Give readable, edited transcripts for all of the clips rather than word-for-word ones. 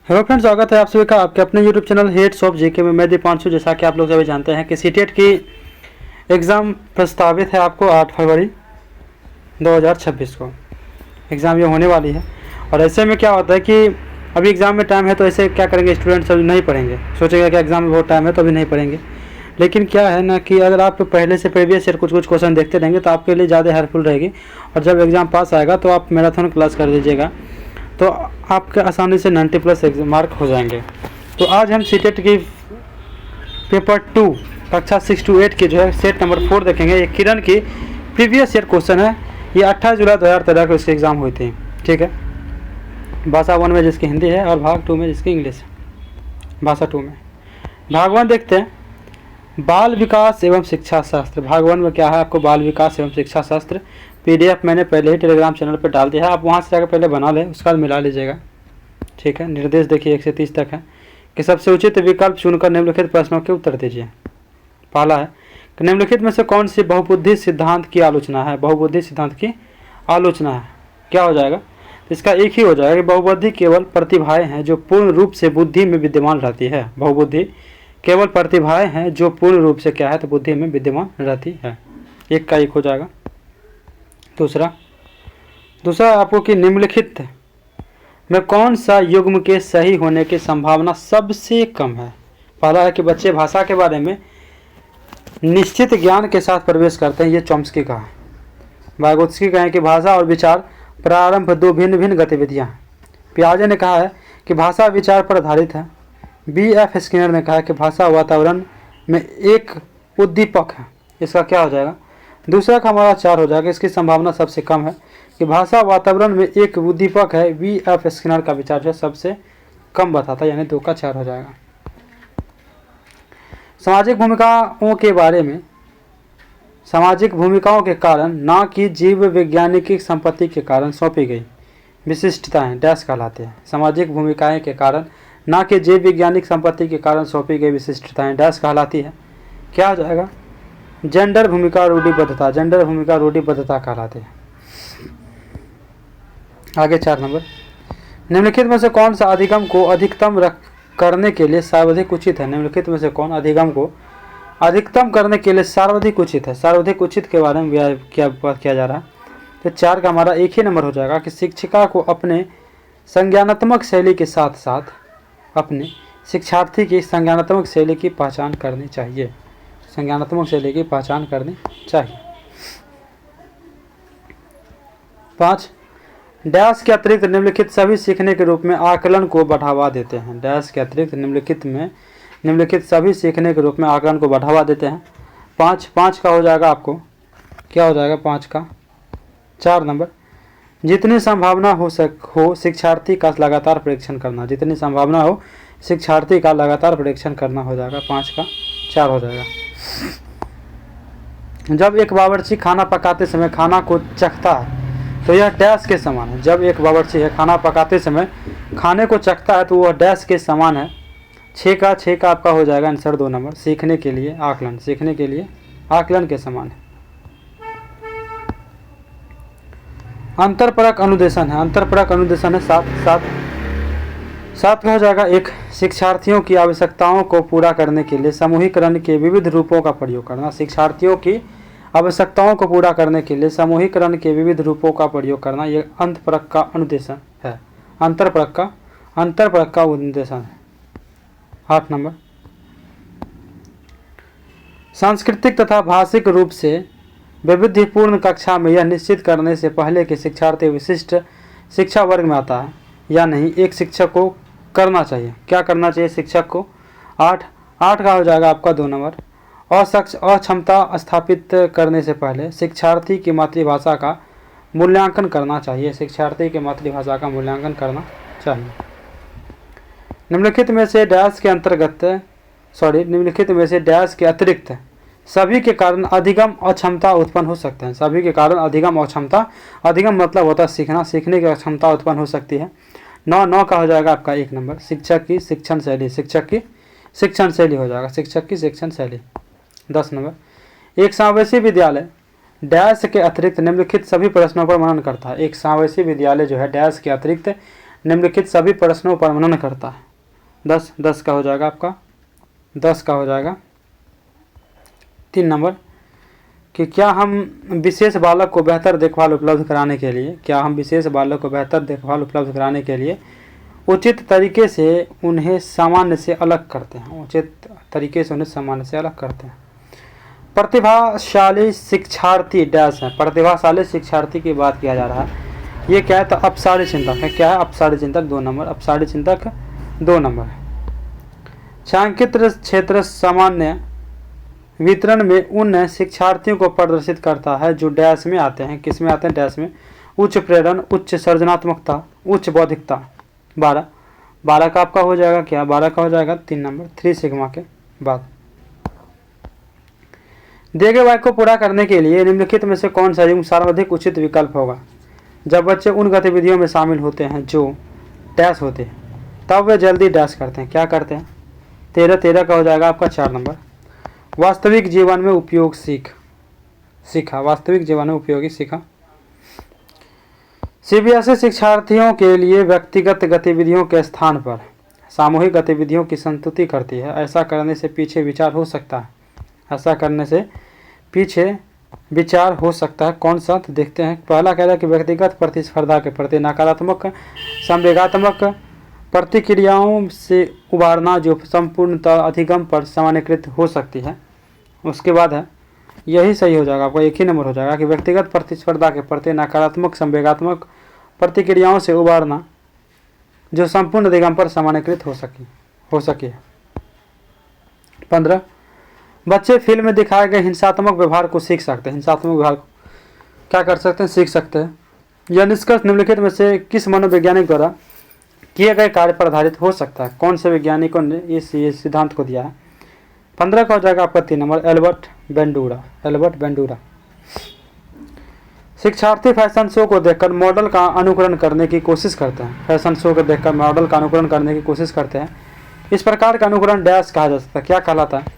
Hello friends, स्वागत है आप सभी का आपके अपने YouTube channel heads of GK में। मैं दीपांशु। जैसा कि आप लोग सभी जानते हैं कि सीटेट की एग्ज़ाम प्रस्तावित है आपको 8 फरवरी 2026 को एग्ज़ाम ये होने वाली है। और ऐसे में क्या होता है कि अभी एग्ज़ाम में टाइम है, तो ऐसे क्या करेंगे स्टूडेंट्स अभी नहीं पढ़ेंगे, सोचेंगे कि एग्ज़ाम में बहुत टाइम है तो अभी नहीं पढ़ेंगे। लेकिन क्या है ना कि अगर आप पहले से प्रीवियस ईयर कुछ क्वेश्चन देखते रहेंगे तो आपके लिए ज़्यादा हेल्पफुल रहेगी। और जब एग्ज़ाम पास आएगा तो आप मैराथन क्लास कर दीजिएगा तो आपके आसानी से 90+ एग्जाम मार्क हो जाएंगे। तो आज हम सीटेट की पेपर 2 कक्षा 6 to 8 की जो है सेट नंबर 4 देखेंगे। ये किरण की प्रीवियस ईयर क्वेश्चन है। ये 28 जुलाई 2013 को इसके एग्ज़ाम हुई थी। ठीक है, भाषा 1 में जिसकी हिंदी है और भाग 2 में जिसकी इंग्लिश है। भाषा 2 में भाग 1 देखते हैं, बाल विकास एवं शिक्षा शास्त्र। भाग 1 में क्या है, आपको बाल विकास एवं शिक्षा शास्त्र PDF मैंने पहले ही टेलीग्राम चैनल पर डाल दिया है। आप वहाँ से जाकर पहले बना लें, उसका मिला लीजिएगा। ठीक है, निर्देश देखिए 1 से 30 तक है कि सबसे उचित विकल्प चुनकर निम्नलिखित प्रश्नों के उत्तर दीजिए। पहला है कि निम्नलिखित में से कौन सी बहुबुद्धि सिद्धांत की आलोचना है। बहुबुद्धि सिद्धांत की आलोचना है, क्या हो जाएगा? इसका एक ही हो जाएगा कि बहुबुद्धि केवल प्रतिभाएं हैं जो पूर्ण रूप से बुद्धि में विद्यमान रहती है। बहुबुद्धि केवल प्रतिभाएं हैं जो पूर्ण रूप से क्या है, तो बुद्धि में विद्यमान रहती है। एक का एक हो जाएगा। दूसरा आपको कि निम्नलिखित में कौन सा युग्म के सही होने की संभावना सबसे कम है। पहला है कि बच्चे भाषा के बारे में निश्चित ज्ञान के साथ प्रवेश करते हैं। ये चॉम्स्की का है। वाइगोत्स्की का है कि भाषा और विचार प्रारंभ 2 भिन्न भिन्न गतिविधियां हैं। पियाजे ने कहा है कि भाषा विचार पर आधारित है। BF स्किनर ने कहा है कि भाषा वातावरण में एक उद्दीपक है। इसका क्या हो जाएगा? दूसरा का हमारा 4 हो जाएगा। इसकी संभावना सबसे कम है कि भाषा वातावरण में एक उद्दीपक है। BF स्किनर का विचार जो सबसे कम बताता है, यानी 2 का 4 हो जाएगा। सामाजिक भूमिकाओं के बारे में, सामाजिक भूमिकाओं के कारण ना कि जीव वैज्ञानिक संपत्ति के कारण सौंपी गई विशिष्टताएं डैश कहलाते हैं। सामाजिक भूमिकाएं के कारण ना कि जीव वैज्ञानिक संपत्ति के कारण सौंपी गई विशिष्टताएं डैश कहलाती है। क्या हो जाएगा? जेंडर भूमिका रूढ़िबद्धता, जेंडर भूमिका रूढ़िबद्धता कहलाते हैं। आगे 4 नंबर, निम्नलिखित में से कौन सा अधिगम को अधिकतम करने के लिए सर्वाधिक उचित है। निम्नलिखित में से कौन अधिगम को अधिकतम करने के लिए सर्वाधिक उचित है। सर्वाधिक उचित के बारे में क्या बात किया जा रहा है। तो 4 का हमारा एक ही नंबर हो जाएगा कि शिक्षिका को अपने संज्ञानात्मक शैली के साथ साथ अपने शिक्षार्थी की संज्ञानात्मक शैली की पहचान करनी चाहिए। संज्ञानात्मक शैली की पहचान करनी चाहिए। 5, डैश के अतिरिक्त निम्नलिखित सभी सीखने के रूप में आकलन को बढ़ावा देते हैं। डैश के अतिरिक्त निम्नलिखित सभी सीखने के रूप में आकलन को बढ़ावा देते हैं। 5 का हो जाएगा आपको, क्या हो जाएगा? 5 का 4 नंबर, जितनी संभावना हो शिक्षार्थी का लगातार परीक्षण करना। जितनी संभावना हो शिक्षार्थी का लगातार परीक्षण करना हो जाएगा। 5 का 4 हो जाएगा। जब एक बावर्ची खाना पकाते समय खाना को चखता है तो यह डैश के समान है। जब एक बावर्ची है खाना पकाते समय खाने को चखता है तो वह डैश के समान है। 6 का आपका हो जाएगा आंसर 2 नंबर, सीखने के लिए आकलन, सीखने के लिए आकलन के समान है। अंतरपरक अनुदेशन है। अंतरपरक अनुदेशन है 7 का हो जाएगा। एक शिक्षार्थियों की आवश्यकताओं को पूरा करने के लिए समूहीकरण के विविध रूपों का प्रयोग करना। शिक्षार्थियों की आवश्यकताओं को पूरा करने के लिए समूहीकरण के विविध रूपों का प्रयोग करना, यह अंतरपरक का अनुदेशन है। अंतरपरक का अनुदेशन है। 8 नंबर, सांस्कृतिक तथा भाषिक रूप से वैविध्यपूर्ण कक्षा में यह निश्चित करने से पहले कि शिक्षार्थी विशिष्ट शिक्षा वर्ग में आता है या नहीं, एक शिक्षक को करना चाहिए। क्या करना चाहिए शिक्षक को? 8 का हो जाएगा आपका 2 नंबर, अक्षमता स्थापित करने से पहले शिक्षार्थी की मातृभाषा का मूल्यांकन करना चाहिए। शिक्षार्थी की मातृभाषा का मूल्यांकन करना चाहिए। निम्नलिखित में से डैश के अतिरिक्त सभी के कारण अधिगम अक्षमता उत्पन्न हो सकते हैं। सभी के कारण अधिगम अक्षमता, अधिगम मतलब होता है सीखना, सीखने की अक्षमता उत्पन्न हो सकती है। 9 का हो जाएगा आपका 1 नंबर, शिक्षक की शिक्षण शैली, शिक्षक की शिक्षण शैली हो जाएगा, शिक्षक की शिक्षण शैली। 10 नंबर, एक समावेशी विद्यालय डैश के अतिरिक्त निम्नलिखित सभी प्रश्नों पर मनन करता है। एक समावेशी विद्यालय जो है डैश के अतिरिक्त निम्नलिखित सभी प्रश्नों पर मनन करता है। 10 का हो जाएगा आपका, 10 का हो जाएगा 3 नंबर कि क्या हम विशेष बालक को बेहतर देखभाल उपलब्ध कराने के लिए, क्या हम विशेष बालक को बेहतर देखभाल उपलब्ध कराने के लिए उचित तरीके से उन्हें सामान्य से अलग करते हैं, उचित तरीके से उन्हें सामान्य से अलग करते हैं। प्रतिभाशाली शिक्षार्थी डैश है, प्रतिभाशाली शिक्षार्थी की बात किया जा रहा है। ये क्या है, तो अपसारी चिंतक है। क्या है, अपसारी चिंतक 2 नंबर, अपसारी चिंतक 2 नंबर है। छायांकित क्षेत्र सामान्य वितरण में उन शिक्षार्थियों को प्रदर्शित करता है जो डैश में आते हैं, किस में आते हैं, डैश में। उच्च प्रेरण, उच्च सृजनात्मकता, उच्च बौद्धिकता। 12 का आपका हो जाएगा क्या, 12 का हो जाएगा 3 नंबर, 3 सिग्मा के बाद। दिए गए वाक्य को पूरा करने के लिए निम्नलिखित में से कौन सा युग्म सर्वाधिक उचित विकल्प होगा। जब बच्चे उन गतिविधियों में शामिल होते हैं जो डैश होते हैं तब वे जल्दी डैश करते हैं, क्या करते हैं। 13 का हो जाएगा आपका 4 नंबर। वास्तविक जीवन में उपयोग सीखा, वास्तविक जीवन में उपयोगी सीखा। सीबीएसई शिक्षार्थियों के लिए व्यक्तिगत गतिविधियों के स्थान पर सामूहिक गतिविधियों की संस्तुति करती है। ऐसा करने से पीछे विचार हो सकता है, ऐसा करने से पीछे विचार हो सकता है। कौन सा, तो देखते हैं। पहला कह रहा है कि व्यक्तिगत प्रतिस्पर्धा के प्रति नकारात्मक संवेगात्मक प्रतिक्रियाओं से उबारना जो संपूर्णतः अधिगम पर सामान्यकृत हो सकती है। उसके बाद है, यही सही हो जाएगा, आपका 1 ही नंबर हो जाएगा कि व्यक्तिगत प्रतिस्पर्धा के प्रति नकारात्मक संवेगात्मक प्रतिक्रियाओं से उबारना जो संपूर्ण अधिगम पर सामान्यकृत हो सके। 15 बच्चे फिल्म में दिखाए गए हिंसात्मक व्यवहार को सीख सकते हैं, हिंसात्मक व्यवहार को क्या कर सकते हैं, सीख सकते हैं। यह निष्कर्ष निम्नलिखित में से किस मनोवैज्ञानिक द्वारा किए गए कार्य पर आधारित हो सकता है। कौन से वैज्ञानिकों ने इस सिद्धांत को दिया है। 15 का हो जाएगा आपका 3 नंबर, एल्बर्ट बेंडूरा। शिक्षार्थी फैशन शो को देखकर मॉडल का अनुकरण करने की कोशिश करते हैं, फैशन शो को देखकर मॉडल का अनुकरण करने की कोशिश करते हैं। इस प्रकार का अनुकरण डैश कहा जा सकता है, क्या कहलाता है।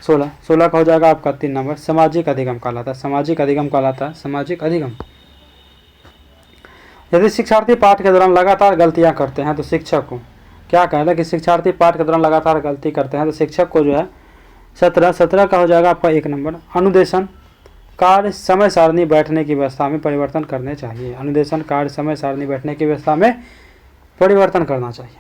16 का हो जाएगा आपका 3 नंबर, सामाजिक अधिगम कहलाता है, सामाजिक अधिगम कहलाता है, सामाजिक अधिगम। यदि शिक्षार्थी पाठ के दौरान लगातार गलतियां करते हैं तो शिक्षक को क्या कहना है कि शिक्षार्थी पाठ के दौरान लगातार गलती करते हैं तो शिक्षक को जो है 17 का हो जाएगा आपका 1 नंबर। अनुदेशन कार्य समय सारणी बैठने की व्यवस्था में परिवर्तन करने चाहिए, अनुदेशन कार्य समय सारणी बैठने की व्यवस्था में परिवर्तन करना चाहिए।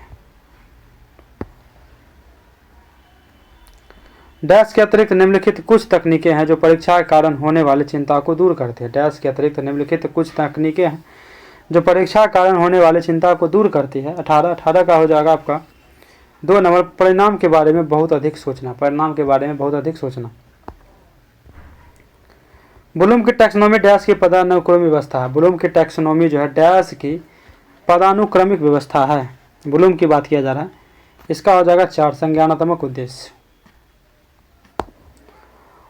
डैश के अतिरिक्त निम्नलिखित कुछ तकनीकें हैं जो परीक्षा के कारण होने वाली चिंता को दूर करती है। डैश के अतिरिक्त निम्नलिखित कुछ तकनीकें हैं जो परीक्षा के कारण होने वाली चिंता को दूर करती है। 18 का हो जाएगा आपका 2 नंबर, परिणाम के बारे में बहुत अधिक सोचना, परिणाम के बारे में बहुत अधिक सोचना। ब्लूम की टैक्सोनॉमी डैश की पदानुक्रमिक व्यवस्था है, ब्लूम की टैक्सोनॉमी जो है डैश की पदानुक्रमिक व्यवस्था है, ब्लूम की बात किया जा रहा है। इसका हो जाएगा 4 संज्ञानात्मक उद्देश्य।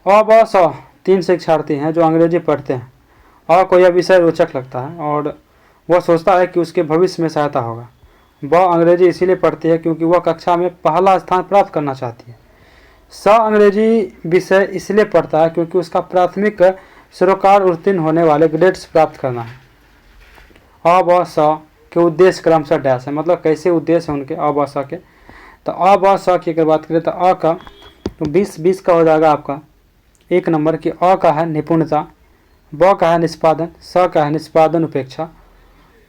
अ ब स 3 शिक्षार्थी हैं जो अंग्रेजी पढ़ते हैं। अ को यह विषय रोचक लगता है और वह सोचता है कि उसके भविष्य में सहायता होगा। ब अंग्रेजी इसीलिए पढ़ती है क्योंकि वह कक्षा में पहला स्थान प्राप्त करना चाहती है। स अंग्रेजी विषय इसलिए पढ़ता है क्योंकि उसका प्राथमिक सरोकार उत्तीर्ण होने वाले ग्रेड्स प्राप्त करना है। अ ब स के उद्देश्य क्रमशः डैश है, मतलब कैसे उद्देश्य है उनके अ ब स के। तो अ ब स की अगर बात करें तो अ का 20 का हो जाएगा आपका 1 नंबर की। अ का है निपुणता, ब का है निष्पादन, स का है निष्पादन उपेक्षा,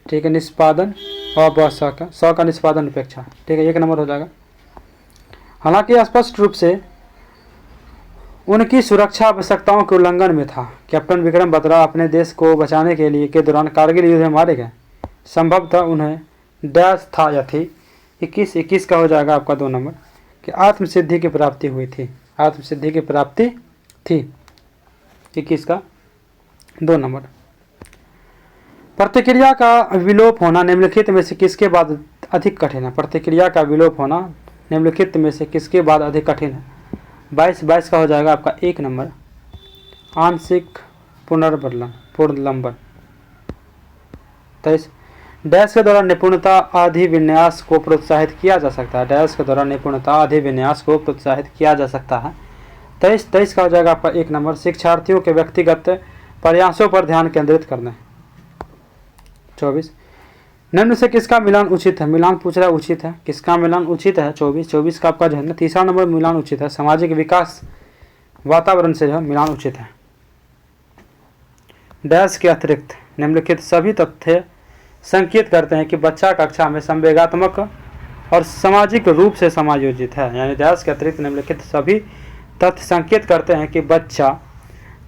ठीक है, निष्पादन अ ब स का निष्पादन उपेक्षा, ठीक है, 1 नंबर हो जाएगा। हालांकि स्पष्ट रूप से उनकी सुरक्षा आवश्यकताओं के उल्लंघन में था। कैप्टन विक्रम बत्रा अपने देश को बचाने के लिए के दौरान कारगिल युद्ध में मारे गए। संभवतः उन्हें डैश था या थी। 21 का हो जाएगा आपका 2 नंबर कि आत्मसिद्धि की प्राप्ति हुई थी, आत्मसिद्धि की प्राप्ति थी। 21 का 2 नंबर। प्रतिक्रिया का विलोप होना निम्नलिखित में से किसके बाद अधिक कठिन है। प्रतिक्रिया का विलोप होना निम्नलिखित में से किसके बाद अधिक कठिन है। 22 का हो जाएगा आपका 1 नंबर, आंशिक पुनर्लंबन। 23 डैश के दौरान निपुणता अधिविन्यास को प्रोत्साहित किया जा सकता है, डैश के दौरान निपुणता अधिविन्यास को प्रोत्साहित किया जा सकता है। 23 का हो जाएगा आपका 1 नंबर, शिक्षार्थियों के व्यक्तिगत प्रयासों पर ध्यान केंद्रित करना। 24 निम्न से किसका मिलान उचित है? मिलान पूछ रहा है, उचित है, किसका मिलान उचित है? 24 का आपका जो है ना तीसरा नंबर मिलान उचित है। सामाजिक विकास वातावरण से जो है मिलान उचित है। डैश के अतिरिक्त निम्नलिखित सभी तथ्य संकेत करते हैं कि बच्चा कक्षा में संवेगात्मक और सामाजिक रूप से समायोजित है। यानी डैश के अतिरिक्त निम्नलिखित सभी तथ्य संकेत करते हैं कि बच्चा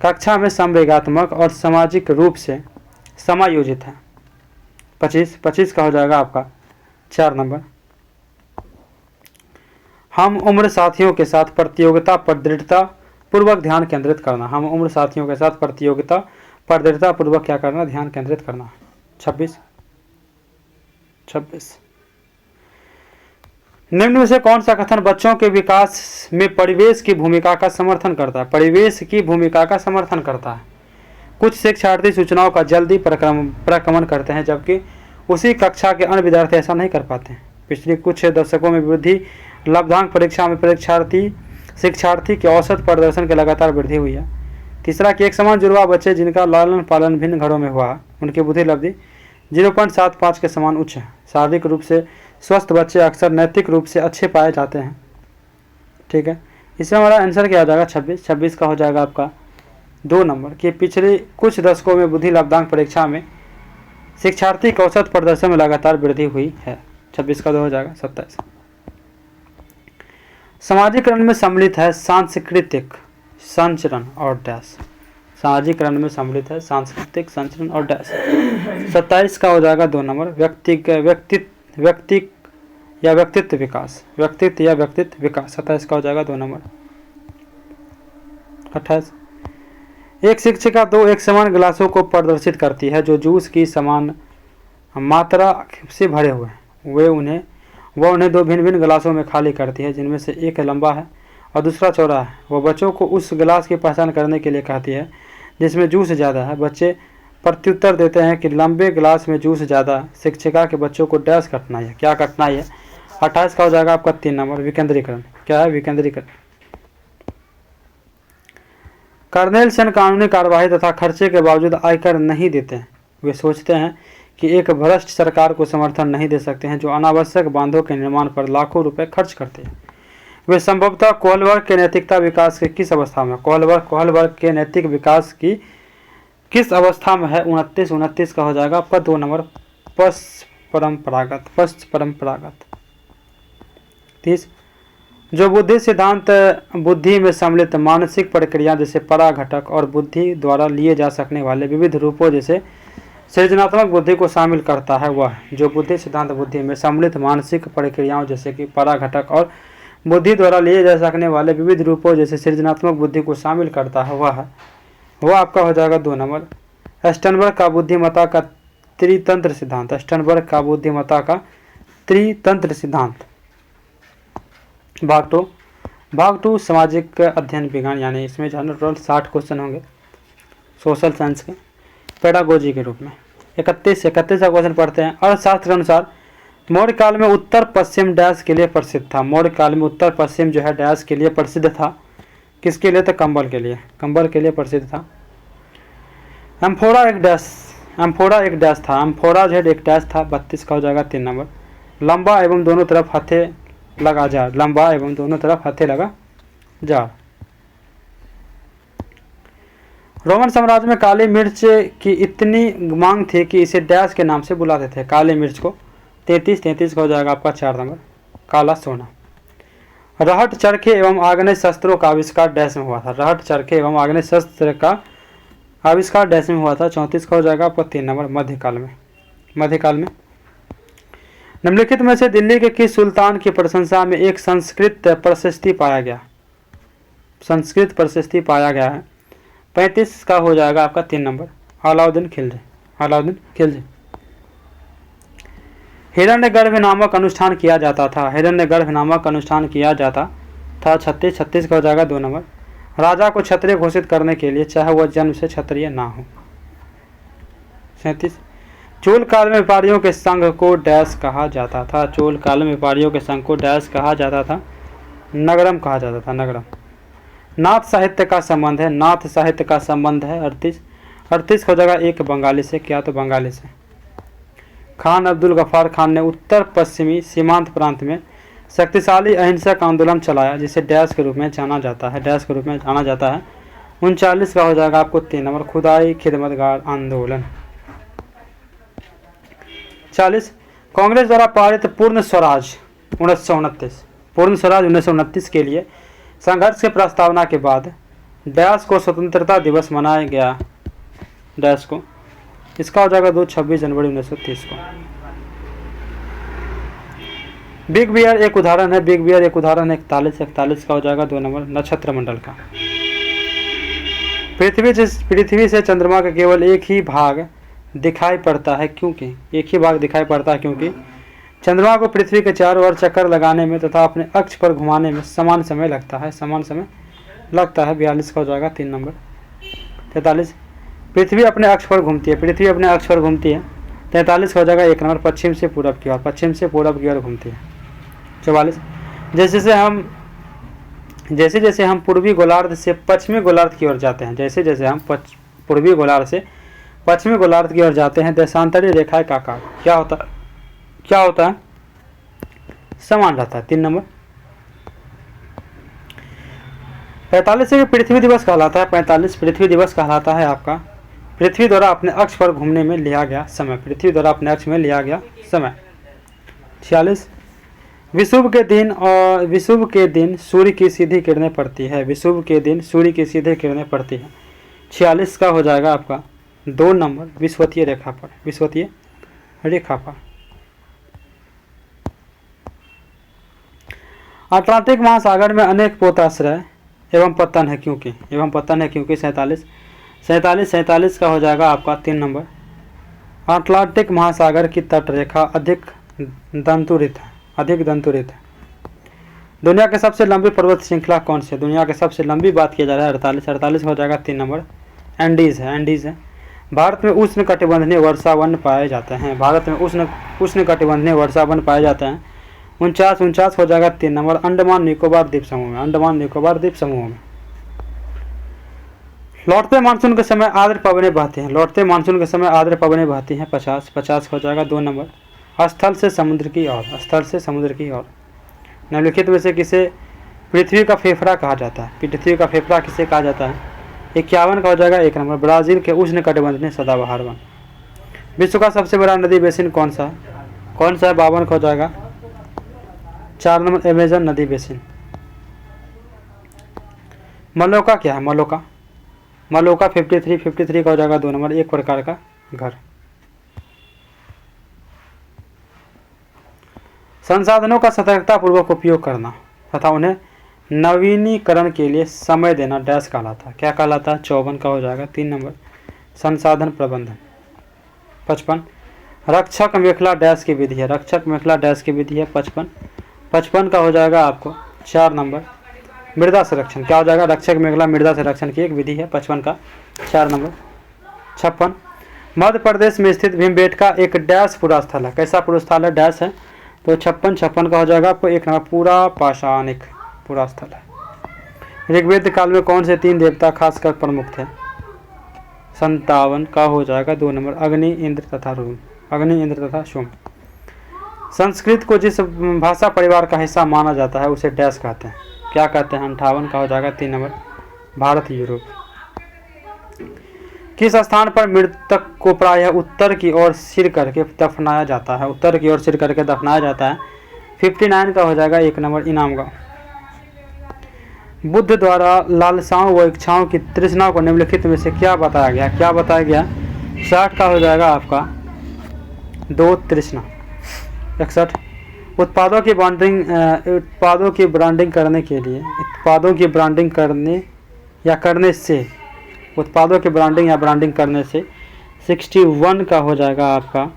कक्षा में संवेगात्मक और सामाजिक रूप से समायोजित है। 25 का हो जाएगा आपका 4 नंबर। हम उम्र साथियों के साथ प्रतियोगिता पर दृढ़ता पूर्वक ध्यान केंद्रित करना। हम उम्र साथियों के साथ प्रतियोगिता पर दृढ़ता पूर्वक क्या करना? ध्यान केंद्रित करना। 26 निम्न में से कौन सा कथन बच्चों के विकास में परिवेश की भूमिका का समर्थन करता है? परिवेश की भूमिका का समर्थन करता है। कुछ शिक्षार्थी सूचनाओं का जल्दी प्रक्रमण करते हैं जबकि उसी कक्षा के अन्य विद्यार्थी ऐसा नहीं कर पाते हैं। पिछले कुछ दशकों में वृद्धि लब्धांक परीक्षा में शिक्षार्थी के औसत प्रदर्शन की लगातार वृद्धि हुई है। तीसरा कि एक समान जुड़वा बच्चे जिनका लालन पालन भिन्न घरों में हुआ उनकी बुद्धि लब्धि 0.75 के समान उच्च है। शारीरिक रूप से स्वस्थ बच्चे अक्सर नैतिक रूप से अच्छे पाए जाते हैं। ठीक है, इसमें हमारा आंसर क्या हो जाएगा? 26 का हो जाएगा आपका 2 नंबर कि पिछले कुछ दशकों में बुद्धि लब्धांक परीक्षा में शिक्षार्थी के औसत प्रदर्शन में लगातार वृद्धि हुई है। 26 का 2 हो जाएगा। 27 सामाजिकरण में सम्मिलित है सांस्कृतिक संचरण और डैश। सामाजिकरण में सम्मिलित है सांस्कृतिक संचरण और डैश। 27 का हो जाएगा 2 नंबर व्यक्तित्व विकास। 27 का हो जाएगा 2 नंबर। 28 एक शिक्षिका 2 एक समान गिलासों को प्रदर्शित करती है जो जूस की समान मात्रा से भरे हुए हैं। वह उन्हें 2 भिन्न भिन्न गिलासों में खाली करती है जिनमें से एक लंबा है और दूसरा चौड़ा है। वह बच्चों को उस गिलास की पहचान करने के लिए कहती है जिसमें जूस ज़्यादा है। बच्चे प्रत्युत्तर देते हैं कि लंबे गिलास में जूस ज़्यादा है। शिक्षिका के बच्चों को डैश कठिनाई है। क्या कठिनाई है? 28 का हो जाएगा आपका 3 नंबर विकेंद्रीकरण। क्या है? विकेंद्रीकरण। कर्नेल सेन कानूनी कार्यवाही तथा खर्चे के बावजूद आयकर नहीं देते हैं। वे सोचते हैं कि एक भ्रष्ट सरकार को समर्थन नहीं दे सकते हैं जो अनावश्यक बांधों के निर्माण पर लाखों रुपए खर्च करते हैं। वे संभवतः कोहलबर्ग के नैतिकता विकास की किस अवस्था में? कोहलबर्ग के नैतिक विकास की किस अवस्था में है? 29 का हो जाएगा आपका 2 नंबर पश्च परंपरागत। 30 जो बुद्धि सिद्धांत बुद्धि में सम्मिलित मानसिक प्रक्रिया जैसे पराघटक और बुद्धि द्वारा लिए जा सकने वाले विविध रूपों जैसे सृजनात्मक बुद्धि को शामिल करता है वह जो बुद्धि सिद्धांत बुद्धि में सम्मिलित मानसिक प्रक्रियाओं जैसे कि पराघटक और बुद्धि द्वारा लिए जा सकने वाले विविध रूपों जैसे सृजनात्मक बुद्धि को शामिल करता है वह आपका हो जाएगा 2 नंबर स्टर्नबर्ग का बुद्धिमत्ता का त्रितंत्र सिद्धांत। स्टर्नबर्ग का बुद्धिमत्ता का त्रितंत्र सिद्धांत। भाग 2 सामाजिक अध्ययन विज्ञान यानी इसमें जो है टोटल 60 क्वेश्चन होंगे सोशल साइंस के पेडागोजी के रूप में। 31 का क्वेश्चन पढ़ते हैं। अर्थशास्त्र के अनुसार मौर्य काल में उत्तर पश्चिम डैश के लिए प्रसिद्ध था। मौर्य काल में उत्तर पश्चिम जो है डैश के लिए प्रसिद्ध था। किसके लिए? तो कंबल के लिए। कंबल के लिए प्रसिद्ध था। एम्फोरा एक डैश था। एम्फोरा जो है एक डैश था। 32 का हो जाएगा 3 नंबर लंबा एवं दोनों तरफ हथे लगा जार। लंबा एवं दोनों तरफ हथे लगा जार। रोमन साम्राज्य में काली मिर्च की इतनी मांग थी कि इसे डैश के नाम से बुलाते थे। काली मिर्च को 33 का हो जाएगा आपका 4 नंबर काला सोना। रहट चरखे एवं आग्नेय शस्त्रों का आविष्कार डैश में हुआ था। रहट चरखे एवं आग्नेय शस्त्र का आविष्कार डैश में हुआ था। 34 का हो जाएगा आपका 3 नंबर मध्यकाल में। निम्नलिखित में से दिल्ली के किस सुल्तान की प्रशंसा में एक संस्कृत प्रशस्ति पाया गया है? 35 का हो जाएगा आपका 3 नंबर अलाउद्दीन खिलजी। हिरण्यगर्भ नामक अनुष्ठान किया जाता था। 36 का हो जाएगा 2 नंबर राजा को क्षत्रिय घोषित करने के लिए चाहे वह जन्म से क्षत्रिय ना हो। 37 चोल काल में व्यापारियों के संघ को डैश कहा जाता था। चोल काल में व्यापारियों के संघ को डैश कहा जाता था? नगरम कहा जाता था। नगरम। नाथ साहित्य का संबंध है 38 का हो जाएगा एक बंगाली से। क्या? तो बंगाली से। खान अब्दुल गफ्फार खान ने उत्तर पश्चिमी सीमांत प्रांत में शक्तिशाली अहिंसक आंदोलन चलाया जिसे डैश के रूप में जाना जाता है, डैश के रूप में जाना जाता है। 39 का हो जाएगा आपको 3 नंबर, खुदाई खिदमतगार आंदोलन। 40 कांग्रेस द्वारा पारित पूर्ण स्वराज 1929, पूर्ण स्वराज 1929 के लिए संघर्ष की प्रस्तावना के बाद डैश को स्वतंत्रता दिवस मनाया गया, डैश को, इसका हो जाएगा 26 जनवरी 1930 को। बिग बियर एक उदाहरण है, बिग बियर एक उदाहरण है 41 का हो जाएगा 2 नंबर, नक्षत्र मंडल का। पृथ्वी से चंद्रमा का केवल एक ही भाग दिखाई पड़ता है, क्योंकि एक ही भाग दिखाई पड़ता है क्योंकि चंद्रमा को पृथ्वी के चारों ओर चक्कर लगाने में तथा अपने अक्ष पर घुमाने में समान समय लगता है, समान समय लगता है। 42 का हो जाएगा 3 नंबर। 43 पृथ्वी अपने अक्ष पर घूमती है, पृथ्वी अपने अक्ष पर घूमती है। 43 का हो जाएगा 1 नंबर, पश्चिम से पूरब की ओर, पश्चिम से पूरब की ओर घूमती है। 44 जैसे जैसे हम पूर्वी गोलार्ध से पश्चिमी गोलार्ध की ओर जाते हैं, जैसे जैसे हम पूर्वी गोलार्ध से पश्चिमी गोलार्ध की ओर जाते हैं, देशांतरी रेखाएं का आकार क्या होता है, समान रहता है। 3 नंबर। 45 से पृथ्वी दिवस कहलाता है, 45 पृथ्वी दिवस कहलाता है आपका पृथ्वी द्वारा अपने अक्ष पर घूमने में लिया गया समय, पृथ्वी द्वारा अपने अक्ष में लिया गया समय। 46 विषुव के दिन सूर्य की सीधी किरणें पड़ती है, विषुव के दिन सूर्य की सीधी किरणें पड़ती है। 46 का हो जाएगा आपका 2 नंबर, विषुवतीय रेखा पर, विषुवतीय रेखा पर। अटलांटिक महासागर में अनेक पोताश्रय एवं पतन है क्योंकि 47 का हो जाएगा आपका 3 नंबर। अटलांटिक महासागर की तट रेखा अधिक दंतुरित है। दुनिया के सबसे लंबी पर्वत श्रृंखला कौन सी है, दुनिया के सबसे लंबी बात किया जा रहा है 48 हो जाएगा 3 नंबर, एंडीज है। भारत में उष्ण कटिबंधीय वर्षावन पाए जाते हैं, भारत में उष्ण कटिबंधीय वर्षावन पाए जाते हैं। 49 हो जाएगा 3 नंबर, अंडमान निकोबार द्वीप समूह में। लौटते मानसून के समय आर्द्र पवनें बहती हैं, 50 हो जाएगा 2 नंबर। स्थल से समुद्र की ओर, निम्नलिखित में से किसे पृथ्वी का फेफड़ा कहा जाता है, पृथ्वी का फेफड़ा किसे कहा जाता है। 51 का हो जाएगा 1 नंबर, ब्राजील के उष्ण कटिबंधीय सदाबहार वन। विश्व का सबसे बड़ा नदी बेसिन कौन सा है, 52 का हो जाएगा 4 नंबर, अमेजन नदी बेसिन। मलोका क्या है, मलोका 53 का हो जाएगा 2 नंबर, एक प्रकार का घर। संसाधनों का सतर्कतापूर्वक उपयोग करना तथा उन्हें नवीनीकरण के लिए समय देना डैश कहलाता है, क्या कहलाता है। 54 का हो जाएगा 3 नंबर, संसाधन प्रबंधन। 55 रक्षक मेखला डैश की विधि है, 55 का हो जाएगा आपको 4 नंबर, मृदा संरक्षण, क्या हो जाएगा, रक्षक मेखला मृदा संरक्षण की एक विधि है। 55 का 4 नंबर। 56 मध्य प्रदेश में स्थित भीमबेटका एक डैश पुरा स्थल है, कैसा पुरा स्थल है, डैश है। तो 56 का हो जाएगा आपको 1 नंबर, पूरा पाषाणिक पुरा स्थल है। ऋग्वेद काल में कौन से 3 देवता खासकर प्रमुख थे। 57 का हो जाएगा 2 नंबर, अग्नि इंद्र तथा सोम। संस्कृत को जिस भाषा परिवार का हिस्सा माना जाता है उसे डैश कहते हैं, क्या कहते हैं। 58 का हो जाएगा 3 नंबर, भारत यूरोप। किस स्थान पर मृतक को प्रायः उत्तर की ओर सिर करके दफनाया जाता है, 59 का हो जाएगा 1 नंबर, इनामगांव। बुद्ध द्वारा लालसाओं व इच्छाओं की तृष्णा को निम्नलिखित में से क्या बताया गया। 60 का हो जाएगा आपका 2 तृष्णा। 61 उत्पादों की ब्रांडिंग करने के लिए, उत्पादों की ब्रांडिंग या ब्रांडिंग करने से 61 का हो जाएगा आपका